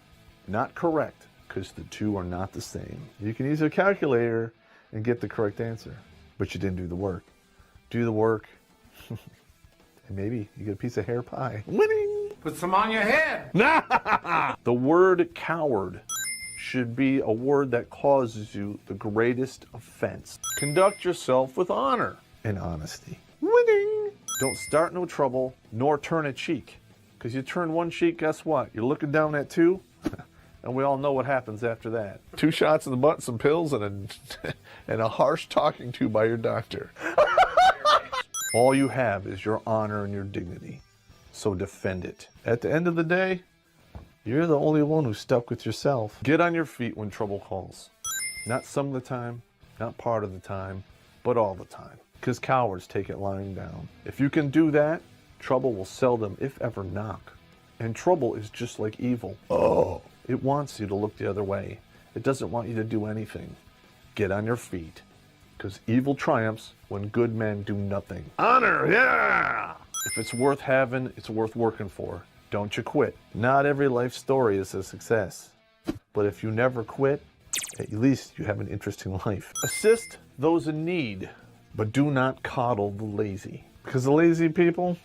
not correct, because the two are not the same. You can use a calculator and get the correct answer, but you didn't do the work. Do the work, and maybe you get a piece of hair pie. Winning! Put some on your head. The word coward should be a word that causes you the greatest offense. Conduct yourself with honor and honesty. Winning! Don't start no trouble, nor turn a cheek. Because you turn one cheek, guess what? You're looking down at two, and we all know what happens after that. 2 shots in the butt, some pills, and a harsh talking to by your doctor. All you have is your honor and your dignity. So defend it. At the end of the day, you're the only one who's stuck with yourself. Get on your feet when trouble calls. Not some of the time, not part of the time, but all the time. Because cowards take it lying down. If you can do that, trouble will seldom, if ever, knock. And trouble is just like evil. Oh. It wants you to look the other way. It doesn't want you to do anything. Get on your feet. because evil triumphs when good men do nothing. Honor, yeah! If it's worth having, it's worth working for. Don't you quit. Not every life story is a success. But if you never quit, at least you have an interesting life. Assist those in need, but do not coddle the lazy. Because the lazy people,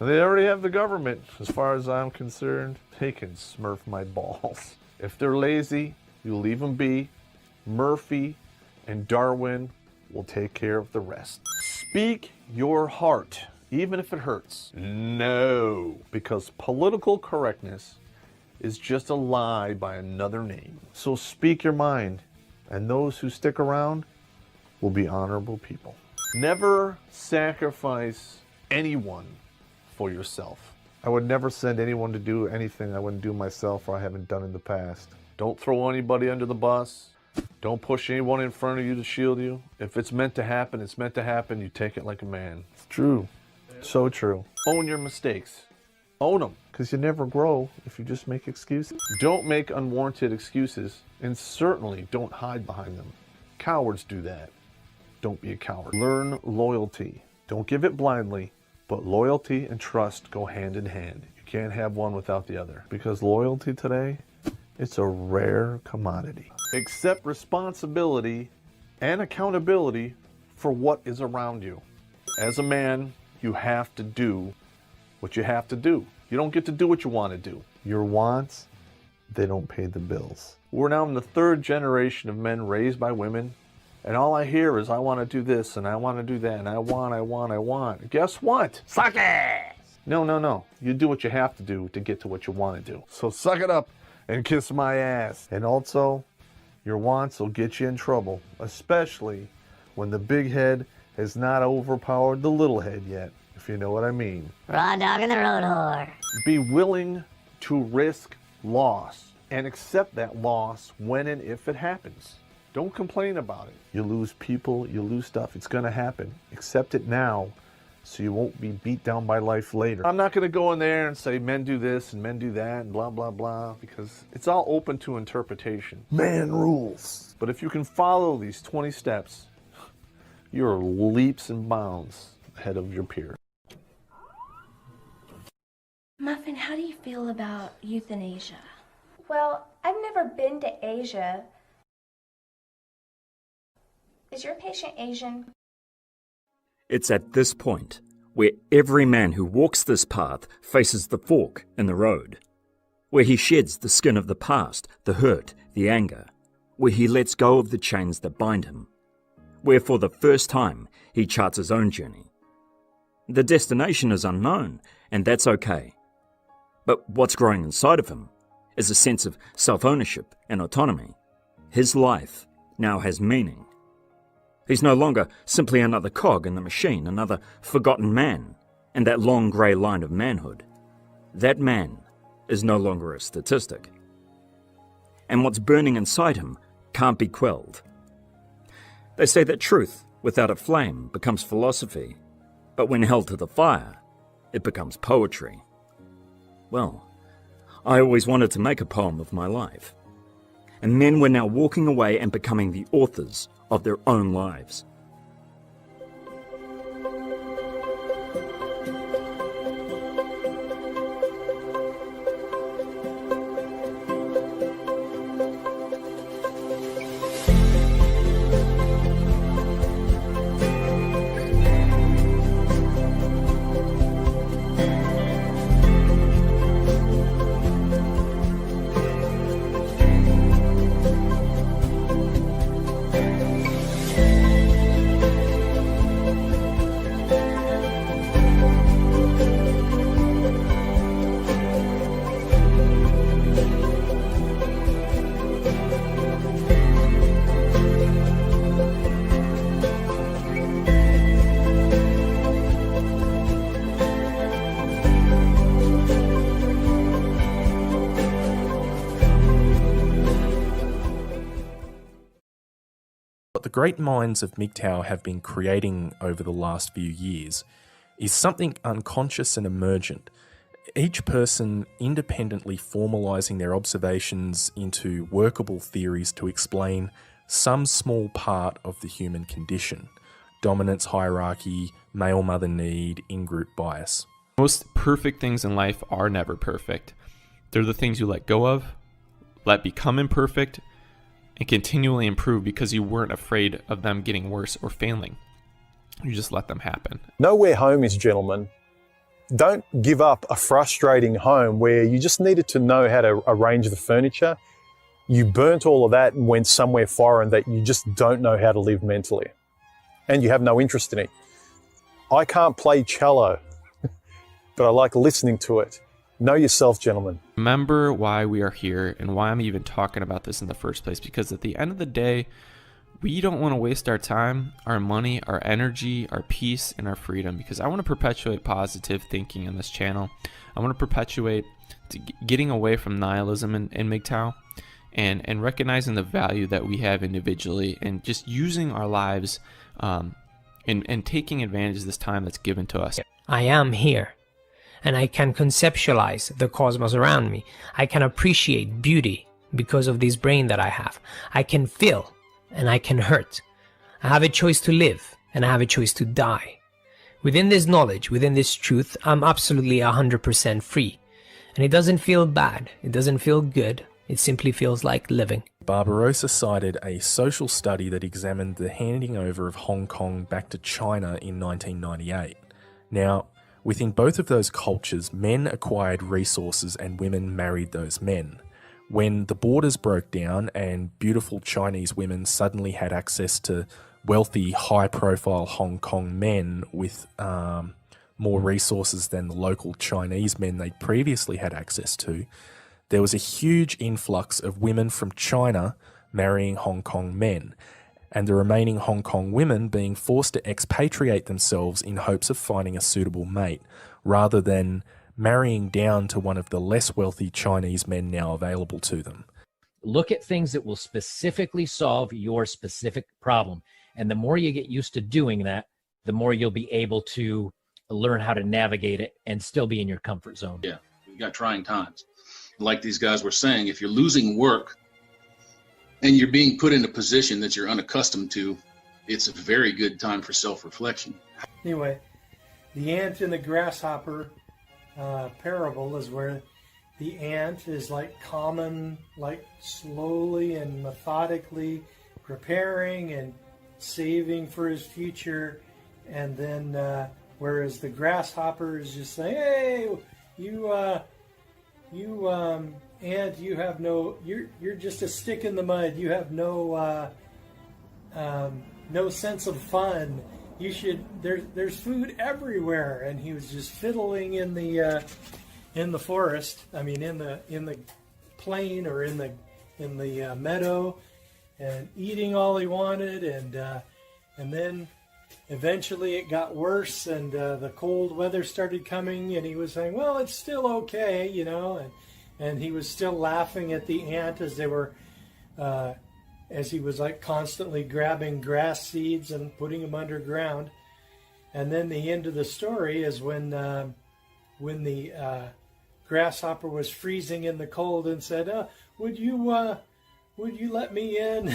they already have the government. As far as I'm concerned, they can smurf my balls. If they're lazy, you leave them be. Murphy and Darwin will take care of the rest. Speak your heart, even if it hurts. No, because political correctness is just a lie by another name. So speak your mind, and those who stick around will be honorable people. Never sacrifice anyone for yourself. I would never send anyone to do anything I wouldn't do myself or I haven't done in the past. Don't throw anybody under the bus. Don't push anyone in front of you to shield you. If it's meant to happen, it's meant to happen. You take it like a man. It's true. So true. Own your mistakes. Own them, because you never grow if you just make excuses. Don't make unwarranted excuses, and certainly don't hide behind them. Cowards do that. Don't be a coward. Learn loyalty. Don't give it blindly, but loyalty and trust go hand in hand. You can't have one without the other, because loyalty today, it's a rare commodity. Accept responsibility and accountability for what is around you. As a man, you have to do what you have to do. You don't get to do what you want to do. Your wants, they don't pay the bills. We're now in the third generation of men raised by women, and all I hear is I want to do this and I want to do that and I want. Guess what? Suck it! No. You do what you have to do to get to what you want to do. So suck it up and kiss my ass. And also, your wants will get you in trouble, especially when the big head has not overpowered the little head yet, if you know what I mean. Raw dog in the road whore. Be willing to risk loss and accept that loss when and if it happens. Don't complain about it. You lose people, you lose stuff. It's going to happen. Accept it now so you won't be beat down by life later. I'm not going to go in there and say men do this and men do that and blah, blah, blah, because it's all open to interpretation. Man rules. But if you can follow these 20 steps, you're leaps and bounds ahead of your peer. Muffin, how do you feel about euthanasia? Well, I've never been to Asia. Is your patient Asian? It's at this point where every man who walks this path faces the fork in the road, where he sheds the skin of the past, the hurt, the anger, where he lets go of the chains that bind him, where for the first time he charts his own journey. The destination is unknown, and that's okay. But what's growing inside of him is a sense of self-ownership and autonomy. His life now has meaning. He's no longer simply another cog in the machine, another forgotten man in that long grey line of manhood. That man is no longer a statistic. And what's burning inside him can't be quelled. They say that truth without a flame becomes philosophy, but when held to the fire, it becomes poetry. Well, I always wanted to make a poem of my life. And men were now walking away and becoming the authors of their own lives. What the great minds of MGTOW have been creating over the last few years is something unconscious and emergent. Each person independently formalizing their observations into workable theories to explain some small part of the human condition. Dominance hierarchy, male mother need, in-group bias. Most perfect things in life are never perfect. They're the things you let go of, let become imperfect, and continually improve because you weren't afraid of them getting worse or failing. You just let them happen. Know where home is, gentlemen. Don't give up a frustrating home where you just needed to know how to arrange the furniture. You burnt all of that and went somewhere foreign that you just don't know how to live mentally. And you have no interest in it. I can't play cello, but I like listening to it. Know yourself, gentlemen. Remember why we are here and why I'm even talking about this in the first place, because at the end of the day, we don't want to waste our time, our money, our energy, our peace, and our freedom, because I want to perpetuate positive thinking in this channel. I want to perpetuate getting away from nihilism in MGTOW and recognizing the value that we have individually and just using our lives and taking advantage of this time that's given to us. I am here, and I can conceptualize the cosmos around me. I can appreciate beauty because of this brain that I have. I can feel and I can hurt. I have a choice to live and I have a choice to die. Within this knowledge, within this truth, I'm absolutely 100% free. And it doesn't feel bad. It doesn't feel good. It simply feels like living. Barbarossa cited a social study that examined the handing over of Hong Kong back to China in 1998. Now, within both of those cultures, men acquired resources and women married those men. When the borders broke down and beautiful Chinese women suddenly had access to wealthy, high-profile Hong Kong men with more resources than the local Chinese men they previously had access to, there was a huge influx of women from China marrying Hong Kong men, and the remaining Hong Kong women being forced to expatriate themselves in hopes of finding a suitable mate, rather than marrying down to one of the less wealthy Chinese men now available to them. Look at things that will specifically solve your specific problem. And the more you get used to doing that, the more you'll be able to learn how to navigate it and still be in your comfort zone. Yeah, we got trying times. Like these guys were saying, if you're losing work and you're being put in a position that you're unaccustomed to, it's a very good time for self-reflection. Anyway, the ant and the grasshopper parable is where the ant is like slowly and methodically preparing and saving for his future, and then whereas the grasshopper is just saying, hey, you ant, you have no, you're just a stick in the mud, you have no sense of fun, you should, there's food everywhere. And he was just fiddling in the forest, I mean in the plain or in the meadow, and eating all he wanted, and then eventually it got worse, and the cold weather started coming, and he was saying, well, it's still okay, you know, and he was still laughing at the ant as they were as he was like constantly grabbing grass seeds and putting them underground. And then the end of the story is when the grasshopper was freezing in the cold and said, would you let me in?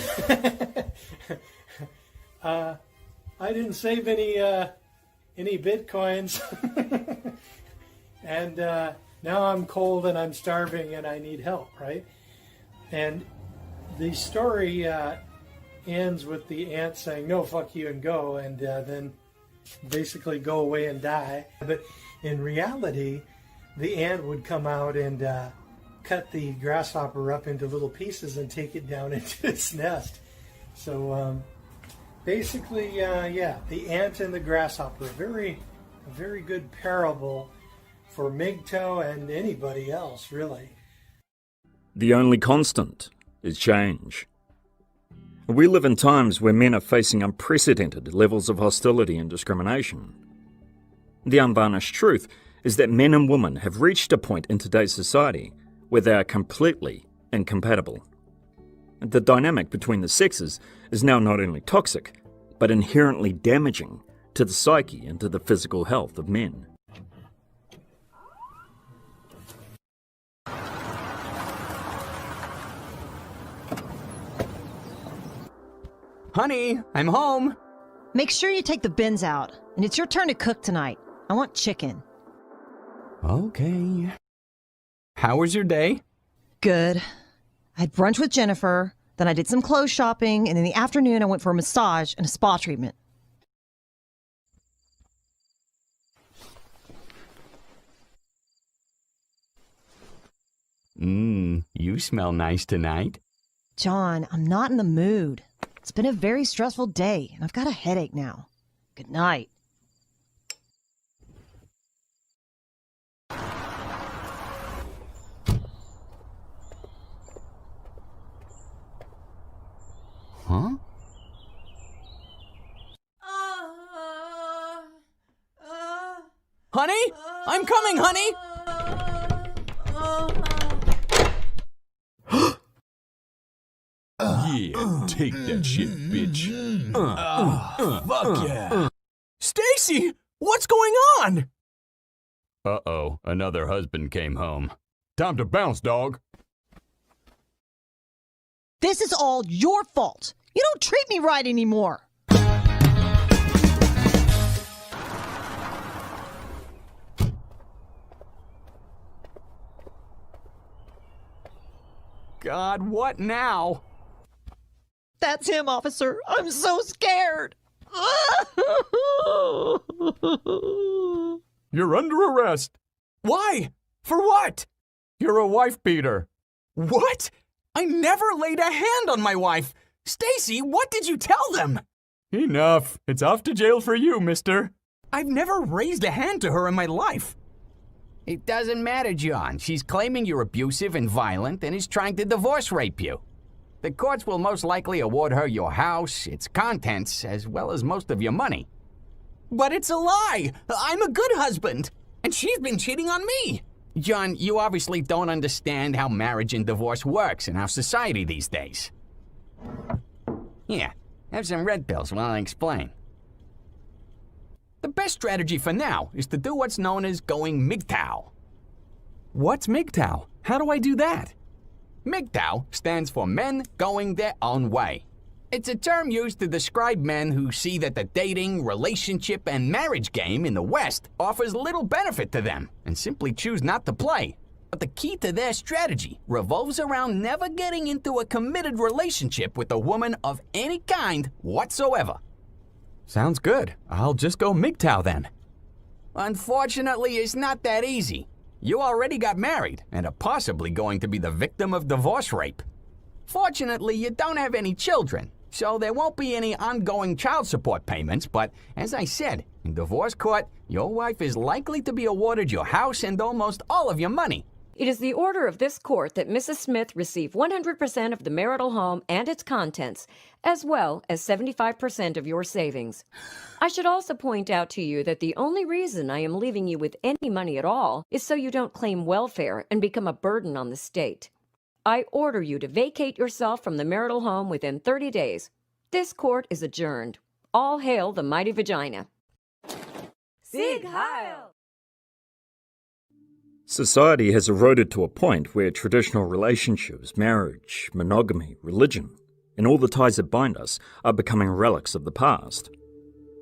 I didn't save any bitcoins, and now I'm cold and I'm starving and I need help, right? And the story ends with the ant saying, no, fuck you, and go, and then basically go away and die. But in reality, the ant would come out and cut the grasshopper up into little pieces and take it down into its nest. So basically, yeah, the ant and the grasshopper, a very good parable for MGTOW and anybody else, really. The only constant is change. We live in times where men are facing unprecedented levels of hostility and discrimination. The unvarnished truth is that men and women have reached a point in today's society where they are completely incompatible. The dynamic between the sexes is now not only toxic, but inherently damaging to the psyche and to the physical health of men. Honey, I'm home. Make sure you take the bins out, and it's your turn to cook tonight. I want chicken. Okay. How was your day? Good. I had brunch with Jennifer, then I did some clothes shopping, and in the afternoon I went for a massage and a spa treatment. You smell nice tonight. John, I'm not in the mood. It's been a very stressful day, and I've got a headache now. Good night. Huh? Honey? I'm coming, honey! Yeah, take that shit, bitch. Fuck yeah. Stacy, what's going on? Uh-oh, another husband came home. Time to bounce, dog. This is all your fault. You don't treat me right anymore. God, what now? That's him, officer. I'm so scared. You're under arrest. Why? For what? You're a wife beater. What? I never laid a hand on my wife. Stacy, what did you tell them? Enough. It's off to jail for you, mister. I've never raised a hand to her in my life. It doesn't matter, John. She's claiming you're abusive and violent and is trying to divorce rape you. The courts will most likely award her your house, its contents, as well as most of your money. But it's a lie. I'm a good husband, and she's been cheating on me. John, you obviously don't understand how marriage and divorce works in our society these days. Here, have some red pills while I explain. The best strategy for now is to do what's known as going MGTOW. What's MGTOW? How do I do that? MGTOW stands for Men Going Their Own Way. It's a term used to describe men who see that the dating, relationship, and marriage game in the West offers little benefit to them and simply choose not to play. But the key to their strategy revolves around never getting into a committed relationship with a woman of any kind whatsoever. Sounds good. I'll just go MGTOW then. Unfortunately, it's not that easy. You already got married and are possibly going to be the victim of divorce rape. Fortunately, you don't have any children, so there won't be any ongoing child support payments, but as I said, in divorce court, your wife is likely to be awarded your house and almost all of your money. It is the order of this court that Mrs. Smith receive 100% of the marital home and its contents, as well as 75% of your savings. I should also point out to you that the only reason I am leaving you with any money at all is so you don't claim welfare and become a burden on the state. I order you to vacate yourself from the marital home within 30 days. This court is adjourned. All hail the mighty vagina. Sieg Heil! Society has eroded to a point where traditional relationships, marriage, monogamy, religion, and all the ties that bind us are becoming relics of the past.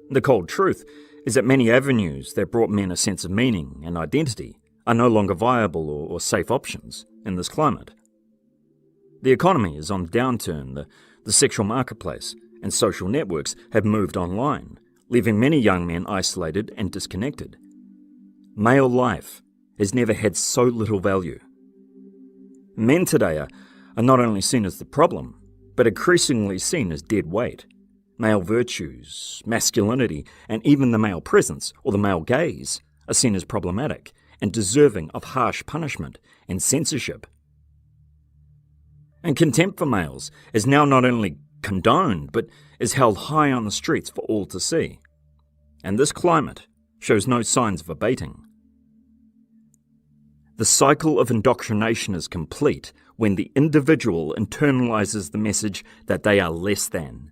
The cold truth is that many avenues that brought men a sense of meaning and identity are no longer viable or safe options in this climate. The economy is on the downturn, the sexual marketplace and social networks have moved online, leaving many young men isolated and disconnected. Male life has never had so little value. Men today are not only seen as the problem, but increasingly seen as dead weight. Male virtues, masculinity, and even the male presence or the male gaze are seen as problematic and deserving of harsh punishment and censorship. And contempt for males is now not only condoned, but is held high on the streets for all to see. And this climate shows no signs of abating. The cycle of indoctrination is complete when the individual internalizes the message that they are less than.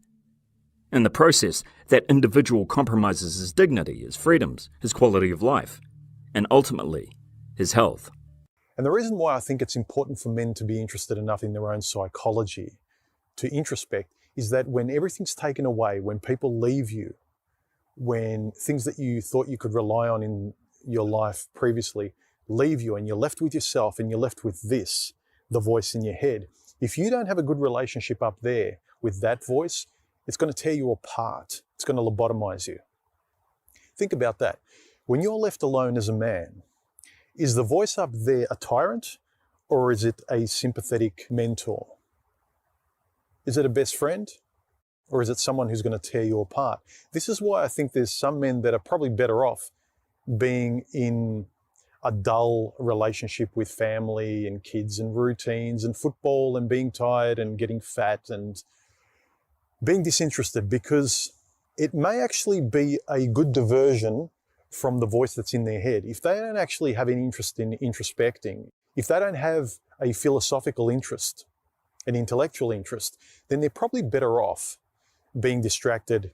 In the process, that individual compromises his dignity, his freedoms, his quality of life, and ultimately, his health. And the reason why I think it's important for men to be interested enough in their own psychology to introspect is that when everything's taken away, when people leave you, when things that you thought you could rely on in your life previously leave you and you're left with yourself and you're left with this, the voice in your head. If you don't have a good relationship up there with that voice, it's going to tear you apart. It's going to lobotomize you. Think about that. When you're left alone as a man, is the voice up there a tyrant or is it a sympathetic mentor? Is it a best friend? Or is it someone who's going to tear you apart? This is why I think there's some men that are probably better off being in a dull relationship with family and kids and routines and football and being tired and getting fat and being disinterested, because it may actually be a good diversion from the voice that's in their head. If they don't actually have any interest in introspecting, if they don't have a philosophical interest, an intellectual interest, then they're probably better off being distracted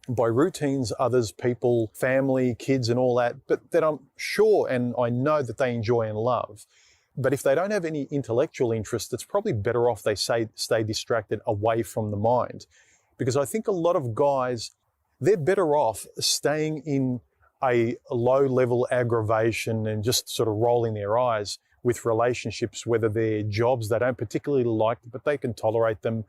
by routines, others, people, family, kids and all that, but that I'm sure and I know that they enjoy and love. But if they don't have any intellectual interest, it's probably better off they stay distracted away from the mind. Because I think a lot of guys, they're better off staying in a low-level aggravation and just sort of rolling their eyes with relationships, whether they're jobs they don't particularly like, but they can tolerate them,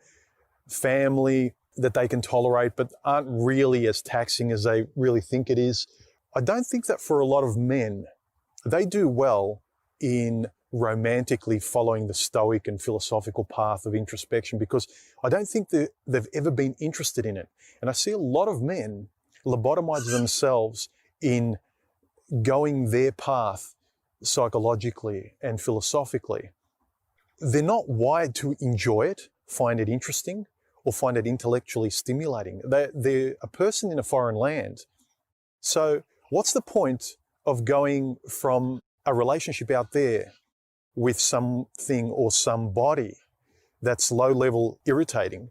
family that they can tolerate, but aren't really as taxing as they really think it is. I don't think that for a lot of men, they do well in romantically following the stoic and philosophical path of introspection, because I don't think that they've ever been interested in it. And I see a lot of men lobotomize themselves in going their path psychologically and philosophically. They're not wired to enjoy it, find it interesting, or find it intellectually stimulating. They're a person in a foreign land. So what's the point of going from a relationship out there with something or somebody that's low level irritating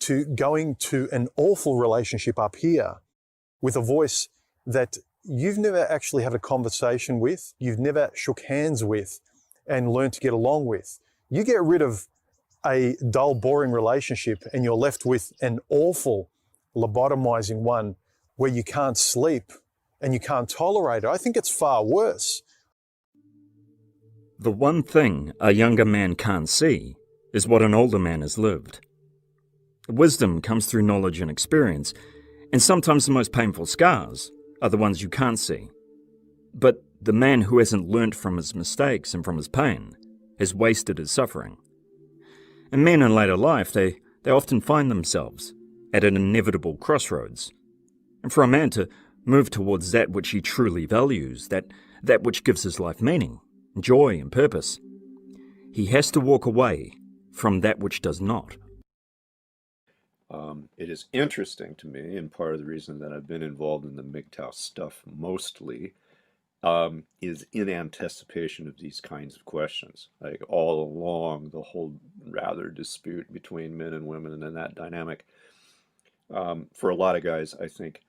to going to an awful relationship up here with a voice that you've never actually had a conversation with, you've never shook hands with and learned to get along with? You get rid of a dull, boring relationship and you're left with an awful, lobotomizing one where you can't sleep and you can't tolerate it. I think it's far worse. The one thing a younger man can't see is what an older man has lived. Wisdom comes through knowledge and experience, and sometimes the most painful scars are the ones you can't see. But the man who hasn't learnt from his mistakes and from his pain has wasted his suffering. And men in later life, they often find themselves at an inevitable crossroads. And for a man to move towards that which he truly values, that which gives his life meaning, joy and purpose, he has to walk away from that which does not. It is interesting to me, and part of the reason that I've been involved in the MGTOW stuff mostly is in anticipation of these kinds of questions. Like all along the whole rather dispute between men and women and that dynamic, for a lot of guys, I think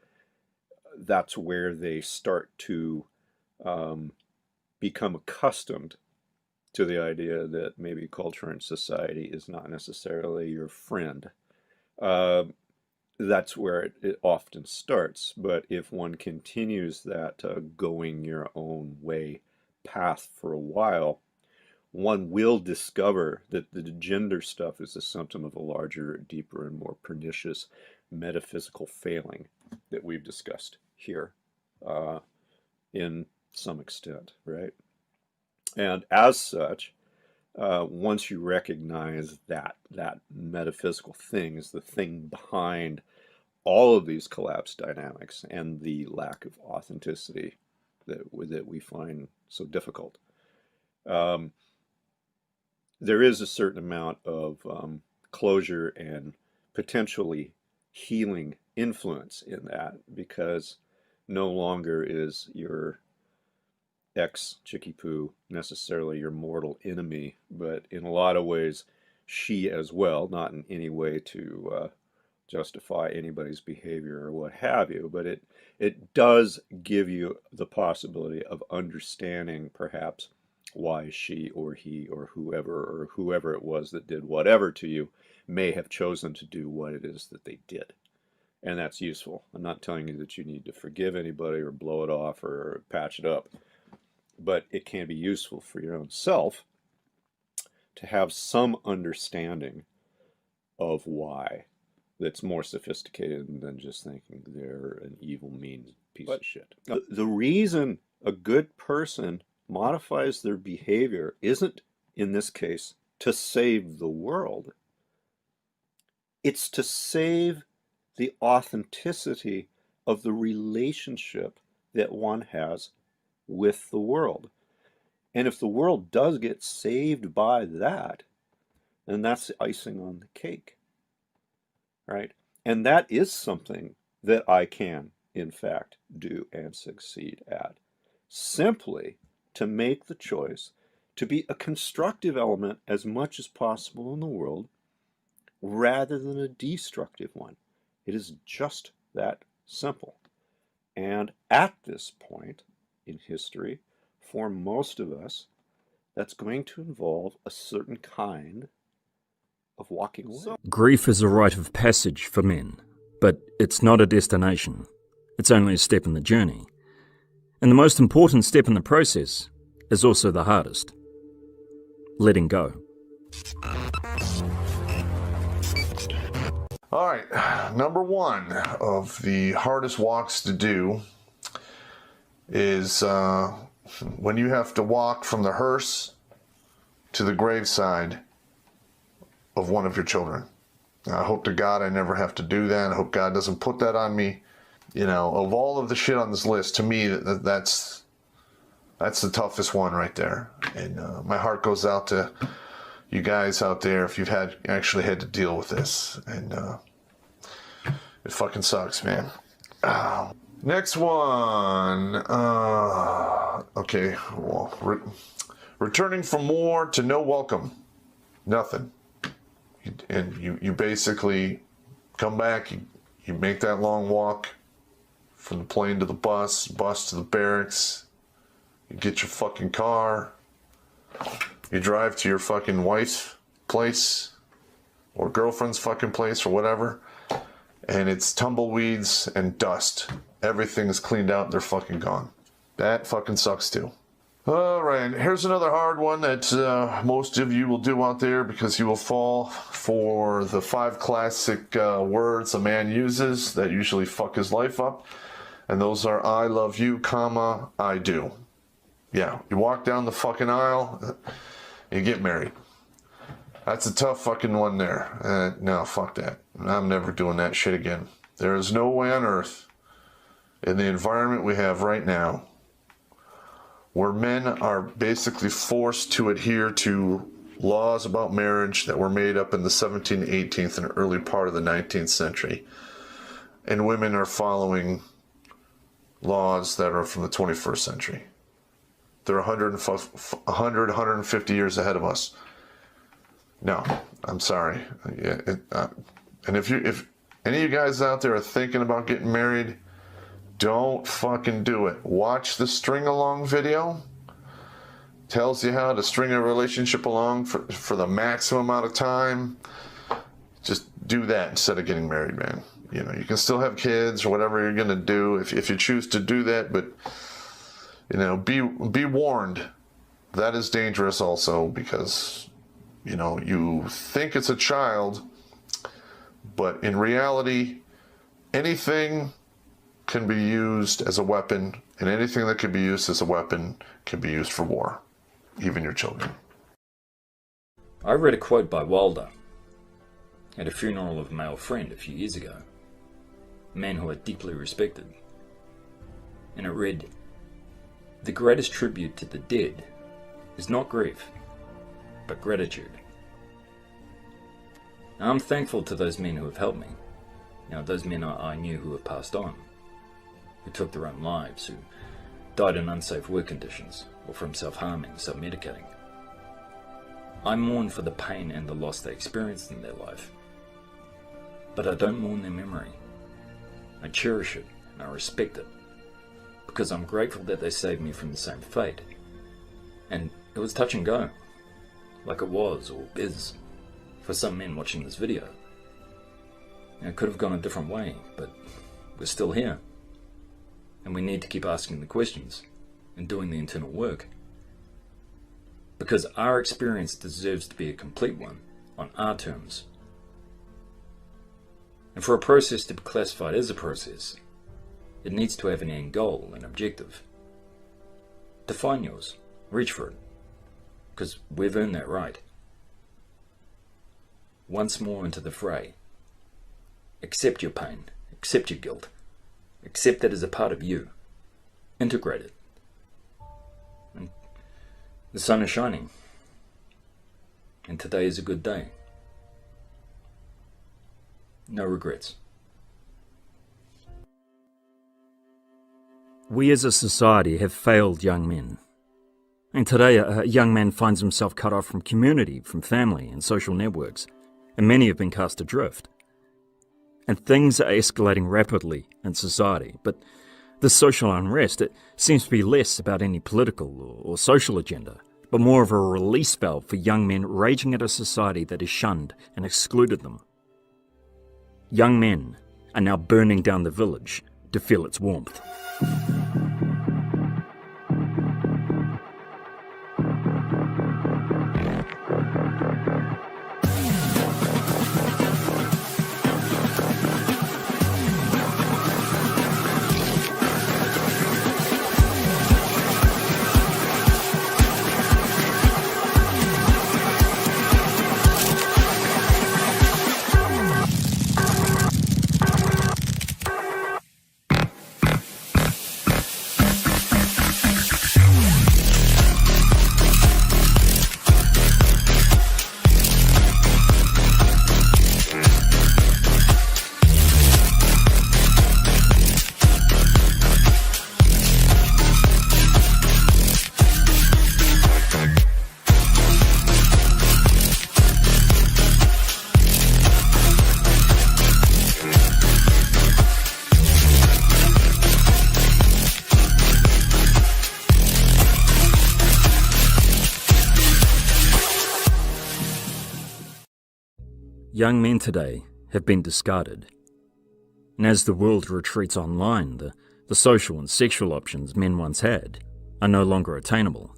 that's where they start to become accustomed to the idea that maybe culture and society is not necessarily your friend. That's where it often starts. But if one continues that going your own way path for a while, one will discover that the gender stuff is a symptom of a larger, deeper, and more pernicious metaphysical failing that we've discussed here in some extent, right? And as such, once you recognize that metaphysical thing is the thing behind all of these collapse dynamics and the lack of authenticity that we find so difficult, there is a certain amount of closure and potentially healing influence in that, because no longer is your ex-Chickie-Poo necessarily your mortal enemy, but in a lot of ways she as well, not in any way to justify anybody's behavior or what have you, but it does give you the possibility of understanding perhaps why she or he or whoever it was that did whatever to you may have chosen to do what it is that they did. And that's useful. I'm not telling you that you need to forgive anybody or blow it off or patch it up, but it can be useful for your own self to have some understanding of why that's more sophisticated than just thinking they're an evil, mean piece of shit. The reason a good person modifies their behavior isn't, in this case, to save the world. It's to save the authenticity of the relationship that one has with the world. And if the world does get saved by that, then that's the icing on the cake, right? And that is something that I can, in fact, do and succeed at. Simply to make the choice to be a constructive element as much as possible in the world, rather than a destructive one. It is just that simple. And at this point in history, for most of us, that's going to involve a certain kind of walking away. Grief is a rite of passage for men, but it's not a destination. It's only a step in the journey. And the most important step in the process is also the hardest. Letting go. All right, number one of the hardest walks to do is when you have to walk from the hearse to the graveside of one of your children. Now, I hope to God I never have to do that. I hope God doesn't put that on me. You know, of all of the shit on this list, to me, that's the toughest one right there. And my heart goes out to you guys out there if you've actually had to deal with this. And it fucking sucks, man. Next one. Okay, well, returning from war to no welcome. Nothing. And you basically come back, you make that long walk from the plane to the bus to the barracks. You get your fucking car. You drive to your fucking wife's place or girlfriend's fucking place or whatever. And it's tumbleweeds and dust. Everything is cleaned out and they're fucking gone. That fucking sucks too. All right, here's another hard one that most of you will do out there because you will fall for the 5 classic words a man uses that usually fuck his life up. And those are I love you, comma, I do. Yeah, you walk down the fucking aisle, you get married. That's a tough fucking one there. No, fuck that. I'm never doing that shit again. There is no way on earth, in the environment we have right now, where men are basically forced to adhere to laws about marriage that were made up in the 17th, 18th, and early part of the 19th century. And women are following laws that are from the 21st century. They're 150 years ahead of us. No, I'm sorry. And if any of you guys out there are thinking about getting married, don't fucking do it. Watch the string along video. Tells you how to string a relationship along for the maximum amount of time. Just do that instead of getting married, man. You know, you can still have kids or whatever you're gonna do if you choose to do that, but you know, be warned. That is dangerous also because, you know, you think it's a child, but in reality, anything can be used as a weapon, and anything that can be used as a weapon can be used for war, even your children. I read a quote by Wilder at a funeral of a male friend a few years ago, a man who I deeply respected, and it read, "The greatest tribute to the dead is not grief, but gratitude." Now, I'm thankful to those men who have helped me. Now, those men I knew who have passed on, who took their own lives, who died in unsafe work conditions, or from self-harming, self-medicating. I mourn for the pain and the loss they experienced in their life, but I don't mourn their memory. I cherish it and I respect it, because I'm grateful that they saved me from the same fate. And it was touch and go, like it was, or is, for some men watching this video. It could have gone a different way, but we're still here. And we need to keep asking the questions and doing the internal work. Because our experience deserves to be a complete one, on our terms. And for a process to be classified as a process, it needs to have an end goal, an objective. Define yours. Reach for it. Because we've earned that right. Once more into the fray. Accept your pain. Accept your guilt. Accept that as a part of you. Integrate it. And the sun is shining. And today is a good day. No regrets. We as a society have failed young men. And today a young man finds himself cut off from community, from family and social networks, and many have been cast adrift. And things are escalating rapidly in society, but this social unrest, it seems to be less about any political or social agenda, but more of a release valve for young men raging at a society that has shunned and excluded them. Young men are now burning down the village to feel its warmth. Young men today have been discarded. And as the world retreats online, the social and sexual options men once had are no longer attainable.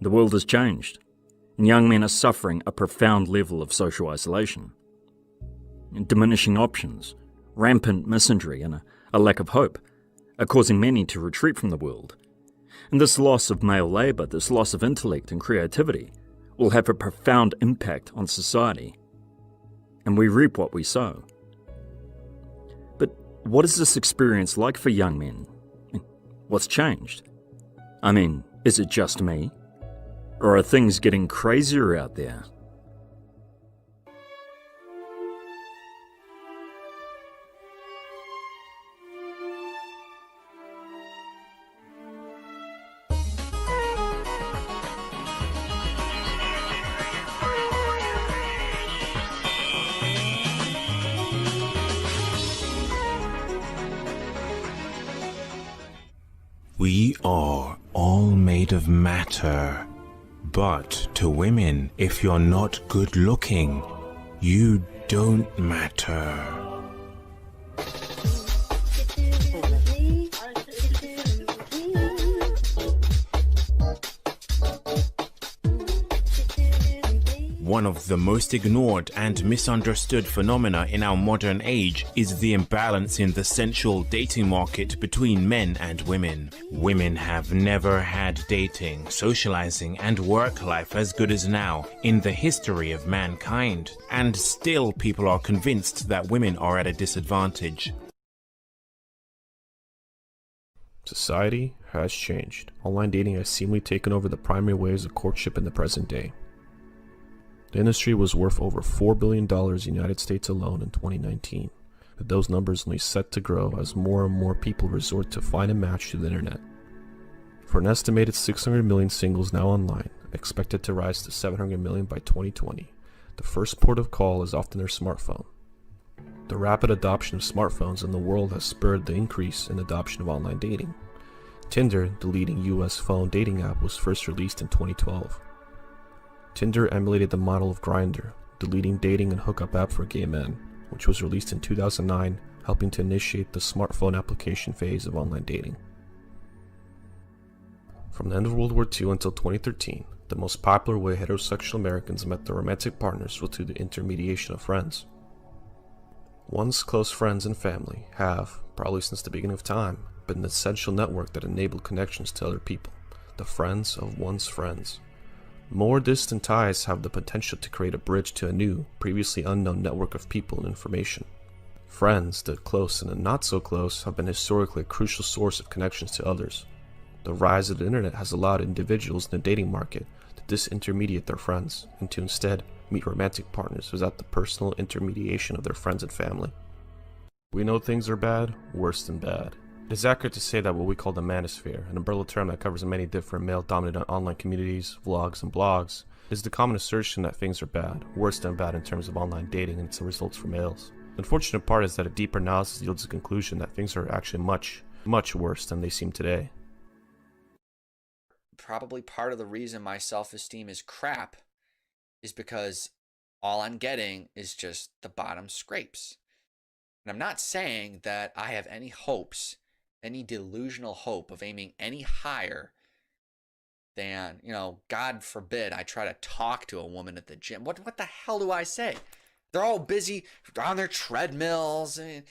The world has changed, and young men are suffering a profound level of social isolation. And diminishing options, rampant misandry, and a lack of hope are causing many to retreat from the world. And this loss of male labour, this loss of intellect and creativity, will have a profound impact on society. And we reap what we sow. But what is this experience like for young men? What's changed? I mean, is it just me? Or are things getting crazier out there? We are all made of matter. But to women, if you're not good looking, you don't matter. One of the most ignored and misunderstood phenomena in our modern age is the imbalance in the sensual dating market between men and women. Women have never had dating, socializing, and work life as good as now in the history of mankind, and still people are convinced that women are at a disadvantage. Society has changed. Online dating has seemingly taken over the primary ways of courtship in the present day. The industry was worth over $4 billion in the United States alone in 2019, but those numbers only set to grow as more and more people resort to find a match through the internet. For an estimated 600 million singles now online, expected to rise to 700 million by 2020, the first port of call is often their smartphone. The rapid adoption of smartphones in the world has spurred the increase in adoption of online dating. Tinder, the leading US phone dating app, was first released in 2012. Tinder emulated the model of Grindr, the leading dating and hookup app for gay men, which was released in 2009, helping to initiate the smartphone application phase of online dating. From the end of World War II until 2013, the most popular way heterosexual Americans met their romantic partners was through the intermediation of friends. One's close friends and family have, probably since the beginning of time, been the essential network that enabled connections to other people, the friends of one's friends. More distant ties have the potential to create a bridge to a new, previously unknown network of people and information. Friends, the close and the not so close, have been historically a crucial source of connections to others. The rise of the internet has allowed individuals in the dating market to disintermediate their friends and to instead meet romantic partners without the personal intermediation of their friends and family. We know things are bad, worse than bad. It is accurate to say that what we call the manosphere, an umbrella term that covers many different male-dominated online communities, vlogs, and blogs, is the common assertion that things are bad, worse than bad in terms of online dating and its results for males. The unfortunate part is that a deeper analysis yields a conclusion that things are actually much, much worse than they seem today. Probably part of the reason my self-esteem is crap is because all I'm getting is just the bottom scrapes. And I'm not saying that I have any hopes, any delusional hope of aiming any higher than, God forbid I try to talk to a woman at the gym. What the hell do I say? They're all busy on their treadmills and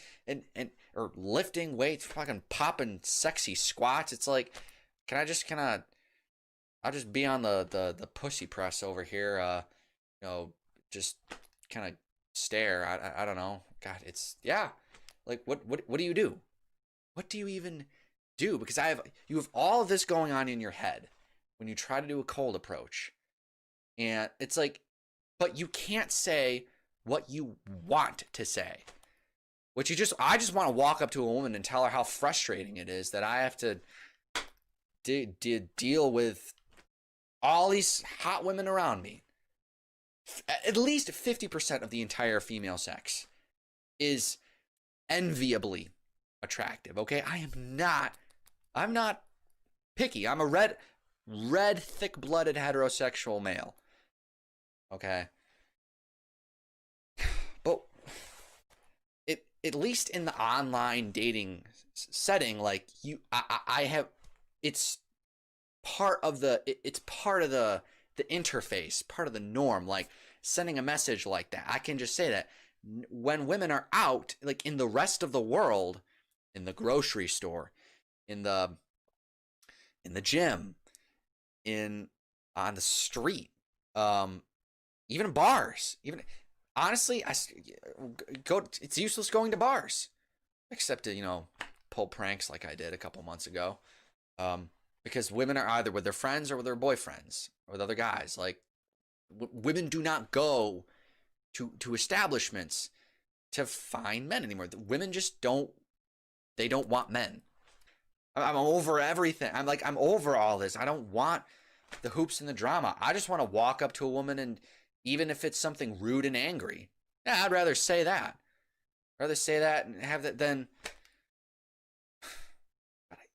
or lifting weights, fucking popping sexy squats. It's like, I'll just be on the pussy press over here, just kind of stare. I don't know. God, like what do you do? What do you even do? Because you have all of this going on in your head when you try to do a cold approach. And it's like, but you can't say what you want to say. I just want to walk up to a woman and tell her how frustrating it is that I have to deal with all these hot women around me. At least 50% of the entire female sex is enviably attractive, okay? I'm not picky. I'm a red, thick-blooded heterosexual male, okay? But at least in the online dating setting, like it's part of the interface, part of the norm, like sending a message like that. I can just say that when women are out, like in the rest of the world, in the grocery store, in the gym, on the street, even bars, honestly, it's useless going to bars, except to, pull pranks like I did a couple months ago. Because women are either with their friends or with their boyfriends or with other guys. Like, women do not go to establishments to find men anymore. Women just don't want men. I'm over everything. I'm over all this. I don't want the hoops and the drama. I just want to walk up to a woman, and even if it's something rude and angry, I'd rather say that. And have that than... But I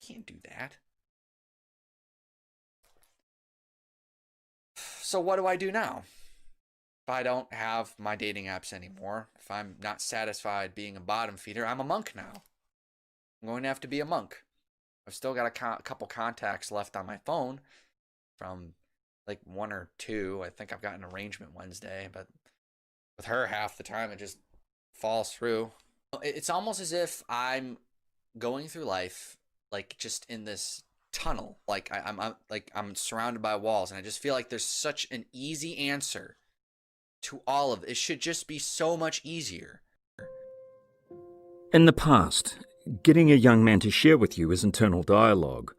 can't do that. So what do I do now? If I don't have my dating apps anymore, if I'm not satisfied being a bottom feeder, I'm a monk now. I'm going to have to be a monk. I've still got a couple contacts left on my phone from like one or two. I think I've got an arrangement Wednesday, but with her half the time it just falls through. It's almost as if I'm going through life like just in this tunnel. Like I'm surrounded by walls, and I just feel like there's such an easy answer to all of it. It should just be so much easier. In the past, getting a young man to share with you his internal dialogue,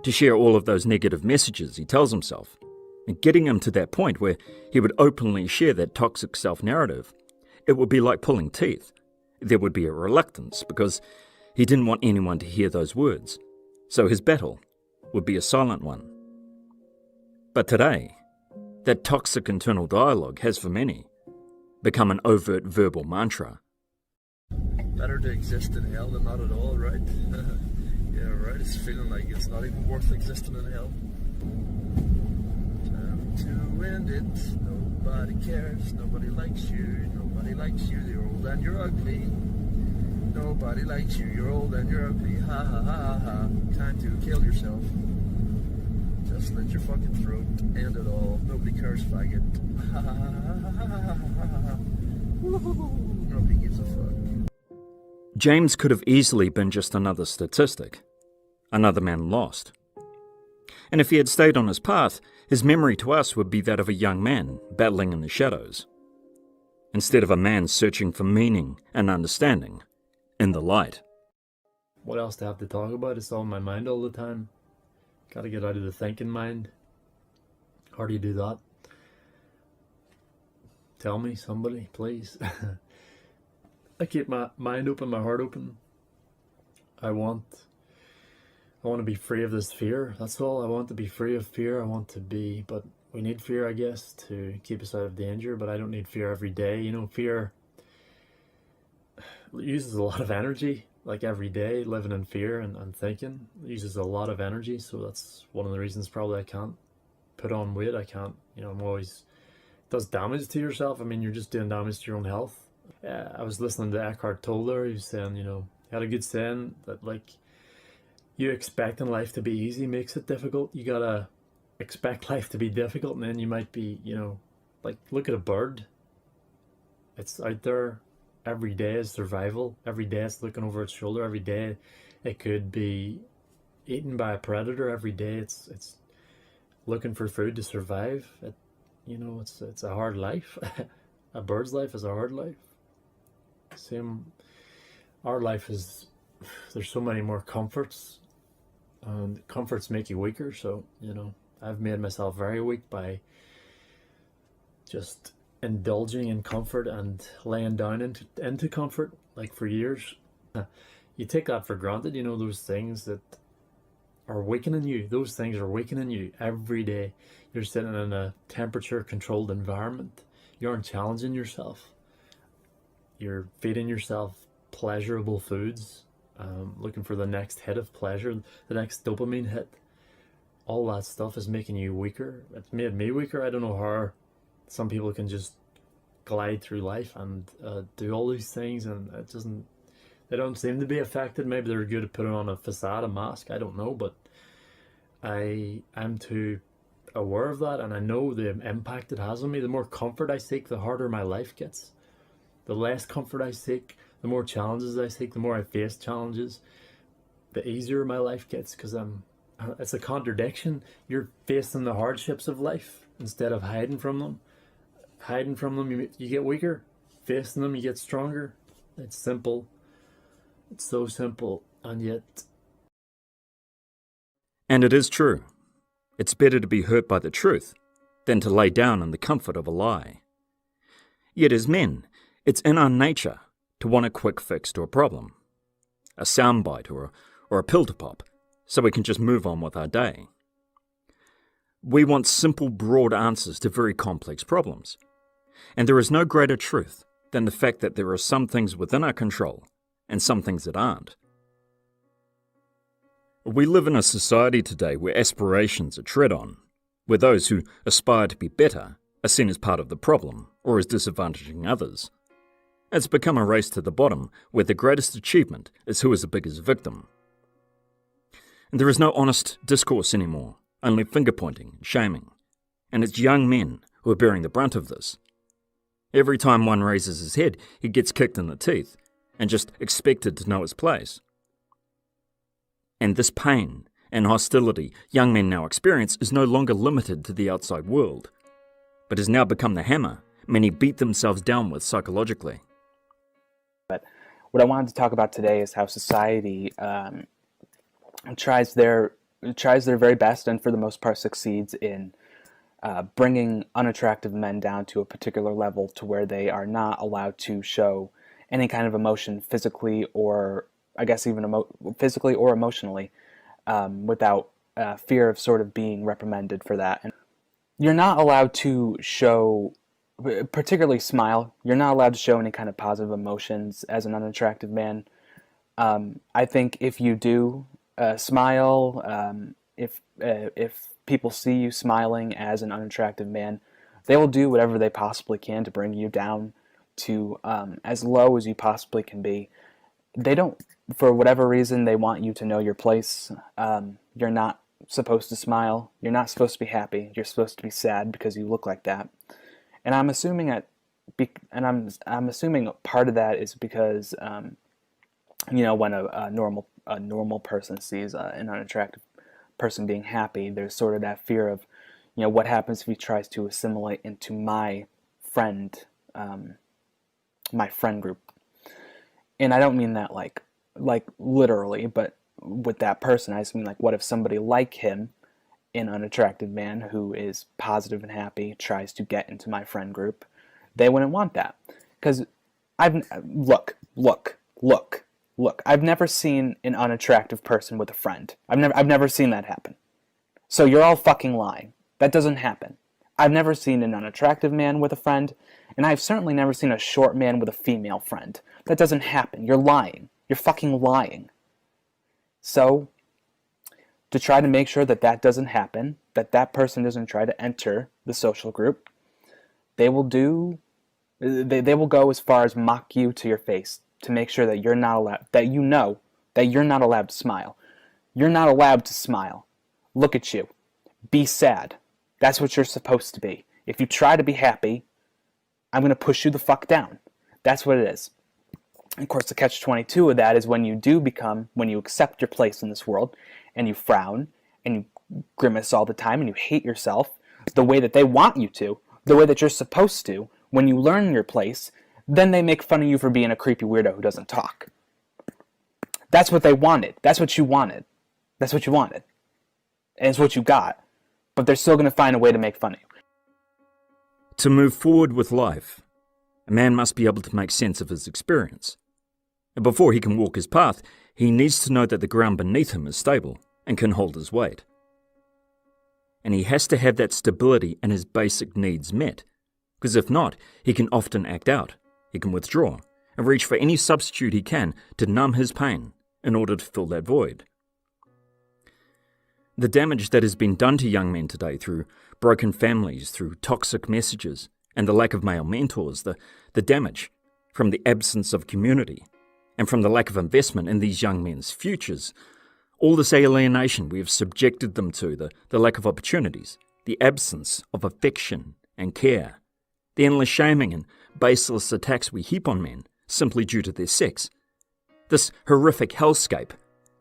to share all of those negative messages he tells himself, and getting him to that point where he would openly share that toxic self-narrative, it would be like pulling teeth. There would be a reluctance because he didn't want anyone to hear those words. So his battle would be a silent one. But today, that toxic internal dialogue has for many become an overt verbal mantra. Better to exist in hell than not at all, right? Yeah, right. It's feeling like it's not even worth existing in hell. Time to end it. No. Nobody cares, nobody likes you, nobody likes you, you're old and you're ugly. Nobody likes you, you're old and you're ugly. Ha ha ha ha. Time to kill yourself. Just slit your fucking throat. End it all. Nobody cares, faggot. Ha ha ha ha ha ha ha. Nobody gives a fuck. James could have easily been just another statistic, another man lost. And if he had stayed on his path, his memory to us would be that of a young man battling in the shadows, instead of a man searching for meaning and understanding in the light. What else to have to talk about? It's all in my mind all the time. Gotta get out of the thinking mind. How do you do that? Tell me, somebody, please. I keep my mind open, my heart open. I want to be free of this fear. That's all. I want to be free of fear. I want to be, but we need fear, I guess, to keep us out of danger, but I don't need fear every day. You know, fear uses a lot of energy, like every day, living in fear and thinking. It uses a lot of energy, so that's one of the reasons probably I can't put on weight. I can't, I'm always, it does damage to yourself. I mean, you're just doing damage to your own health. I was listening to Eckhart Tolle. He was saying, he had a good saying that, like, you expecting life to be easy makes it difficult. You gotta expect life to be difficult, and then you might be, like, look at a bird. It's out there every day is survival. Every day it's looking over its shoulder. Every day it could be eaten by a predator. Every day it's looking for food to survive. It's a hard life. A bird's life is a hard life. Our life is, there's so many more comforts, and comforts make you weaker. So, I've made myself very weak by just indulging in comfort and laying down into comfort, like, for years. You take that for granted, those things that are weakening you. Those things are weakening you every day. You're sitting in a temperature controlled environment. You aren't challenging yourself. You're feeding yourself pleasurable foods, looking for the next hit of pleasure, the next dopamine hit. All that stuff is making you weaker. It's made me weaker. I don't know how some people can just glide through life and do all these things, and they don't seem to be affected. Maybe they're good at putting on a facade, a mask, I don't know, but I'm too aware of that, and I know the impact it has on me. The more comfort I seek, the harder my life gets. The less comfort I seek, the more challenges I seek, the more I face challenges, the easier my life gets, because it's a contradiction. You're facing the hardships of life instead of hiding from them. Hiding from them, you get weaker. Facing them, you get stronger. It's simple. It's so simple, and yet... And it is true. It's better to be hurt by the truth than to lay down in the comfort of a lie. Yet as men, it's in our nature to want a quick fix to a problem, a soundbite or a pill to pop, so we can just move on with our day. We want simple, broad answers to very complex problems. And there is no greater truth than the fact that there are some things within our control and some things that aren't. We live in a society today where aspirations are tread on, where those who aspire to be better are seen as part of the problem or as disadvantaging others. It's become a race to the bottom where the greatest achievement is who is the biggest victim. And there is no honest discourse anymore, only finger-pointing and shaming. And it's young men who are bearing the brunt of this. Every time one raises his head, he gets kicked in the teeth and just expected to know his place. And this pain and hostility young men now experience is no longer limited to the outside world, but has now become the hammer many beat themselves down with psychologically. But what I wanted to talk about today is how society tries their very best, and for the most part succeeds in bringing unattractive men down to a particular level to where they are not allowed to show any kind of emotion physically, or I guess even physically or emotionally, without fear of sort of being reprimanded for that. And you're not allowed to show, particularly smile, you're not allowed to show any kind of positive emotions as an unattractive man. I think if you do smile, if people see you smiling as an unattractive man, They will do whatever they possibly can to bring you down to as low as you possibly can be. They don't, for whatever reason, they want you to know your place. You're not supposed to smile. You're not supposed to be happy. You're supposed to be sad because you look like that. And I'm assuming I'm assuming part of that is because when a normal person sees an unattractive person being happy, there's sort of that fear of, what happens if he tries to assimilate into my friend group. And I don't mean that like literally, but with that person, I just mean like, what if somebody like him, an unattractive man who is positive and happy, tries to get into my friend group? They wouldn't want that. Because look. I've never seen an unattractive person with a friend. I've never seen that happen. So you're all fucking lying. That doesn't happen. I've never seen an unattractive man with a friend, and I've certainly never seen a short man with a female friend. That doesn't happen. You're lying. You're fucking lying. So, to try to make sure that that doesn't happen, that person doesn't try to enter the social group, they will go as far as mock you to your face to make sure that you're not allowed, that you're not allowed to smile. You're not allowed to smile. Look at you. Be sad. That's what you're supposed to be. If you try to be happy, I'm going to push you the fuck down. That's what it is. And of course, the catch-22 of that is when you accept your place in this world, and you frown, and you grimace all the time, and you hate yourself, the way that they want you to, the way that you're supposed to, when you learn your place, then they make fun of you for being a creepy weirdo who doesn't talk. That's what they wanted. That's what you wanted. That's what you wanted. And it's what you got. But they're still going to find a way to make fun of you. To move forward with life, a man must be able to make sense of his experience. And before he can walk his path, he needs to know that the ground beneath him is stable and can hold his weight. And he has to have that stability and his basic needs met, because if not, he can often act out, he can withdraw, and reach for any substitute he can to numb his pain in order to fill that void. The damage that has been done to young men today through broken families, through toxic messages, and the lack of male mentors, the damage from the absence of community, and from the lack of investment in these young men's futures, all this alienation we have subjected them to, the lack of opportunities, the absence of affection and care, the endless shaming and baseless attacks we heap on men simply due to their sex, this horrific hellscape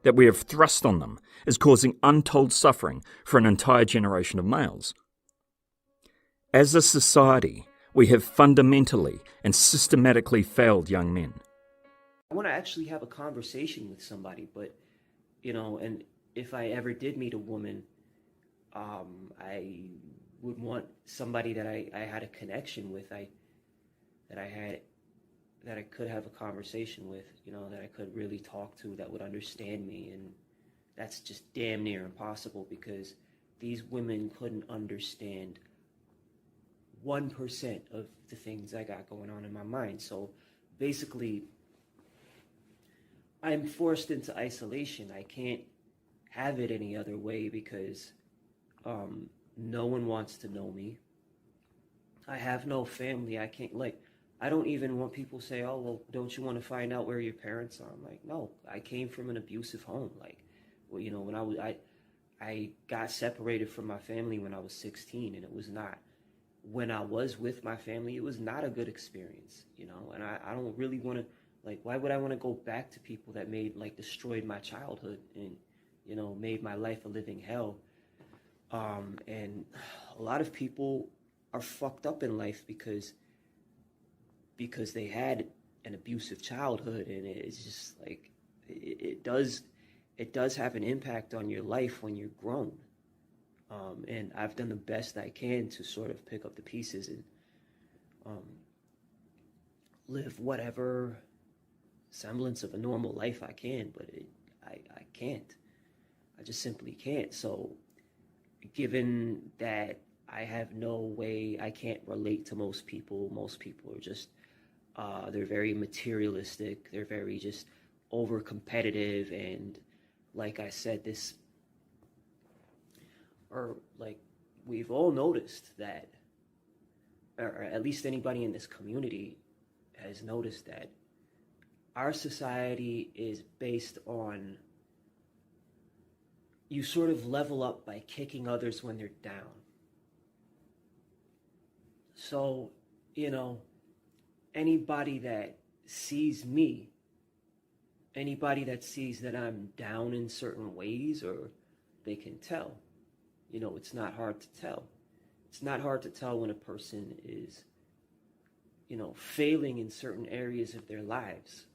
that we have thrust on them is causing untold suffering for an entire generation of males. As a society, we have fundamentally and systematically failed young men. I want to actually have a conversation with somebody, but, and if I ever did meet a woman, I would want somebody that I had a connection with, that I could have a conversation with, that I could really talk to, that would understand me. And that's just damn near impossible because these women couldn't understand 1% of the things I got going on in my mind. So basically, I'm forced into isolation. I can't have it any other way because no one wants to know me. I have no family. I can't, I don't even want people to say, oh, well, don't you want to find out where your parents are? I'm like, no, I came from an abusive home. When I got separated from my family when I was 16, and it was not, when I was with my family, it was not a good experience, and I don't really want to, why would I want to go back to people that destroyed my childhood and, made my life a living hell? And a lot of people are fucked up in life because they had an abusive childhood, and it's just it does have an impact on your life when you're grown. And I've done the best I can to sort of pick up the pieces and live whatever semblance of a normal life I can, but I can't. I just simply can't. So given that I have no way, I can't relate to most people are just, they're very materialistic, they're very just over competitive, and like I said, we've all noticed that or at least anybody in this community has noticed that our society is based on you sort of level up by kicking others when they're down. So, you know, anybody that sees me, anybody that sees that I'm down in certain ways, or they can tell, you know, it's not hard to tell. It's not hard to tell when a person is, you know, failing in certain areas of their lives.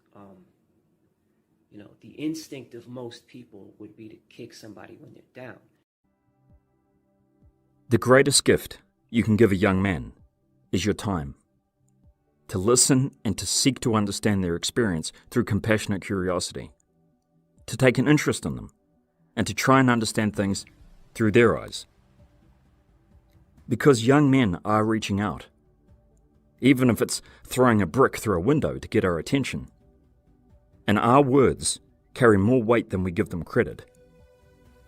You know, the instinct of most people would be to kick somebody when they're down. The greatest gift you can give a young man is your time. To listen and to seek to understand their experience through compassionate curiosity. To take an interest in them and to try and understand things through their eyes. Because young men are reaching out, even if it's throwing a brick through a window to get our attention. And our words carry more weight than we give them credit,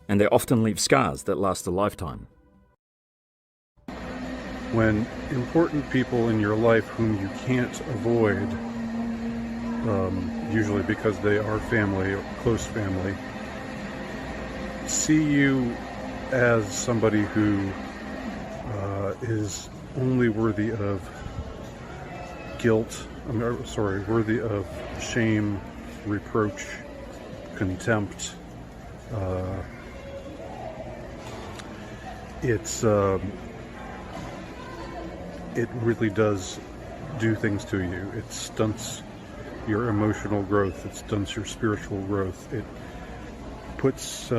and they often leave scars that last a lifetime. When important people in your life whom you can't avoid, usually because they are family or close family, see you as somebody who is only worthy of worthy of shame, reproach, contempt. It really does do things to you. It stunts your emotional growth. It stunts your spiritual growth. It puts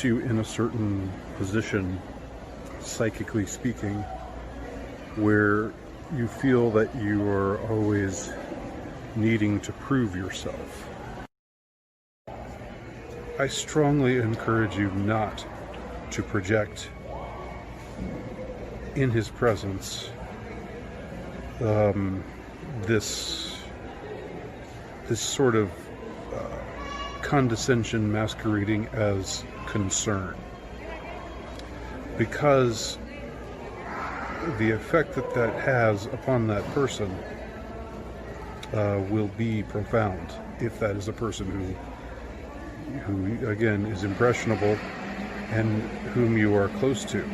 you in a certain position, psychically speaking, where you feel that you are always needing to prove yourself. I strongly encourage you not to project in his presence this sort of condescension masquerading as concern, because the effect that has upon that person will be profound if that is a person who again is impressionable and whom you are close to.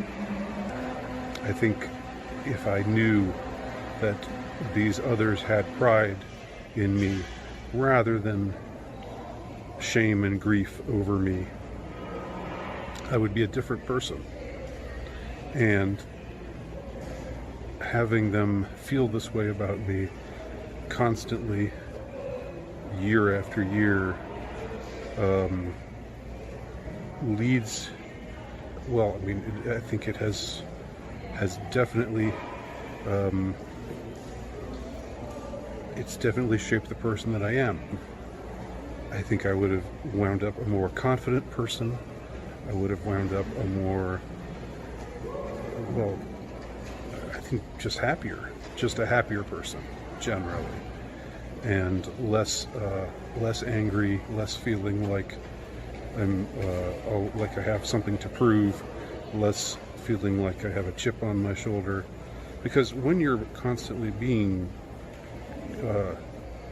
I think if I knew that these others had pride in me rather than shame and grief over me, I would be a different person. And having them feel this way about me constantly, year after year, leads, well, I mean, I think it has definitely, it's definitely shaped the person that I am. I think I would have wound up a more confident person. I would have wound up a more, well, I think just a happier person, generally. And less angry, less feeling like like I have something to prove, less feeling like I have a chip on my shoulder. Because when you're constantly being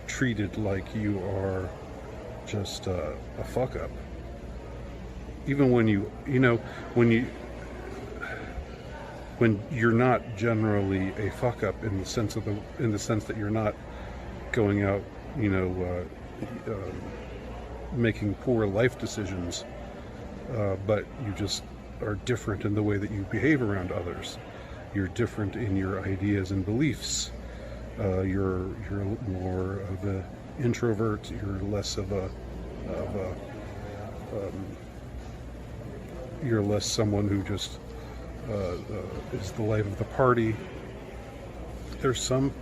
treated like you are just a fuck up, even when when you're not generally a fuck up in the sense that you're not going out, making poor life decisions, but you just are different in the way that you behave around others. You're different in your ideas and beliefs. You're more of an introvert. You're less of a you're less someone who just is the life of the party. There's some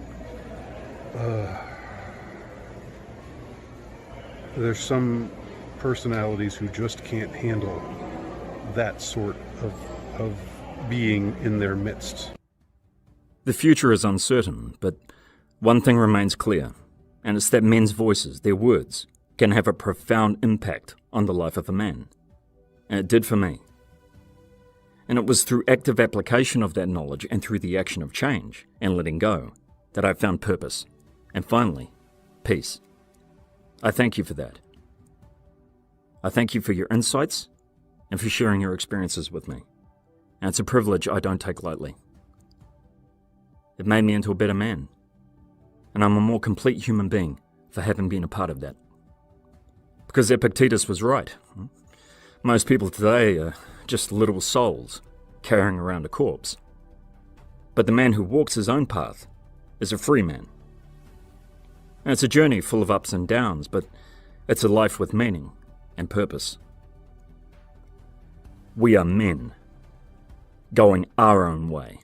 personalities who just can't handle that sort of being in their midst. The future is uncertain, but one thing remains clear, and it's that men's voices, their words, can have a profound impact on the life of a man. And it did for me. And it was through active application of that knowledge and through the action of change and letting go that I found purpose. And finally, peace. I thank you for that. I thank you for your insights and for sharing your experiences with me. And it's a privilege I don't take lightly. It made me into a better man. And I'm a more complete human being for having been a part of that. Because Epictetus was right. Most people today are just little souls carrying around a corpse. But the man who walks his own path is a free man. And it's a journey full of ups and downs, but it's a life with meaning and purpose. We are men, going our own way.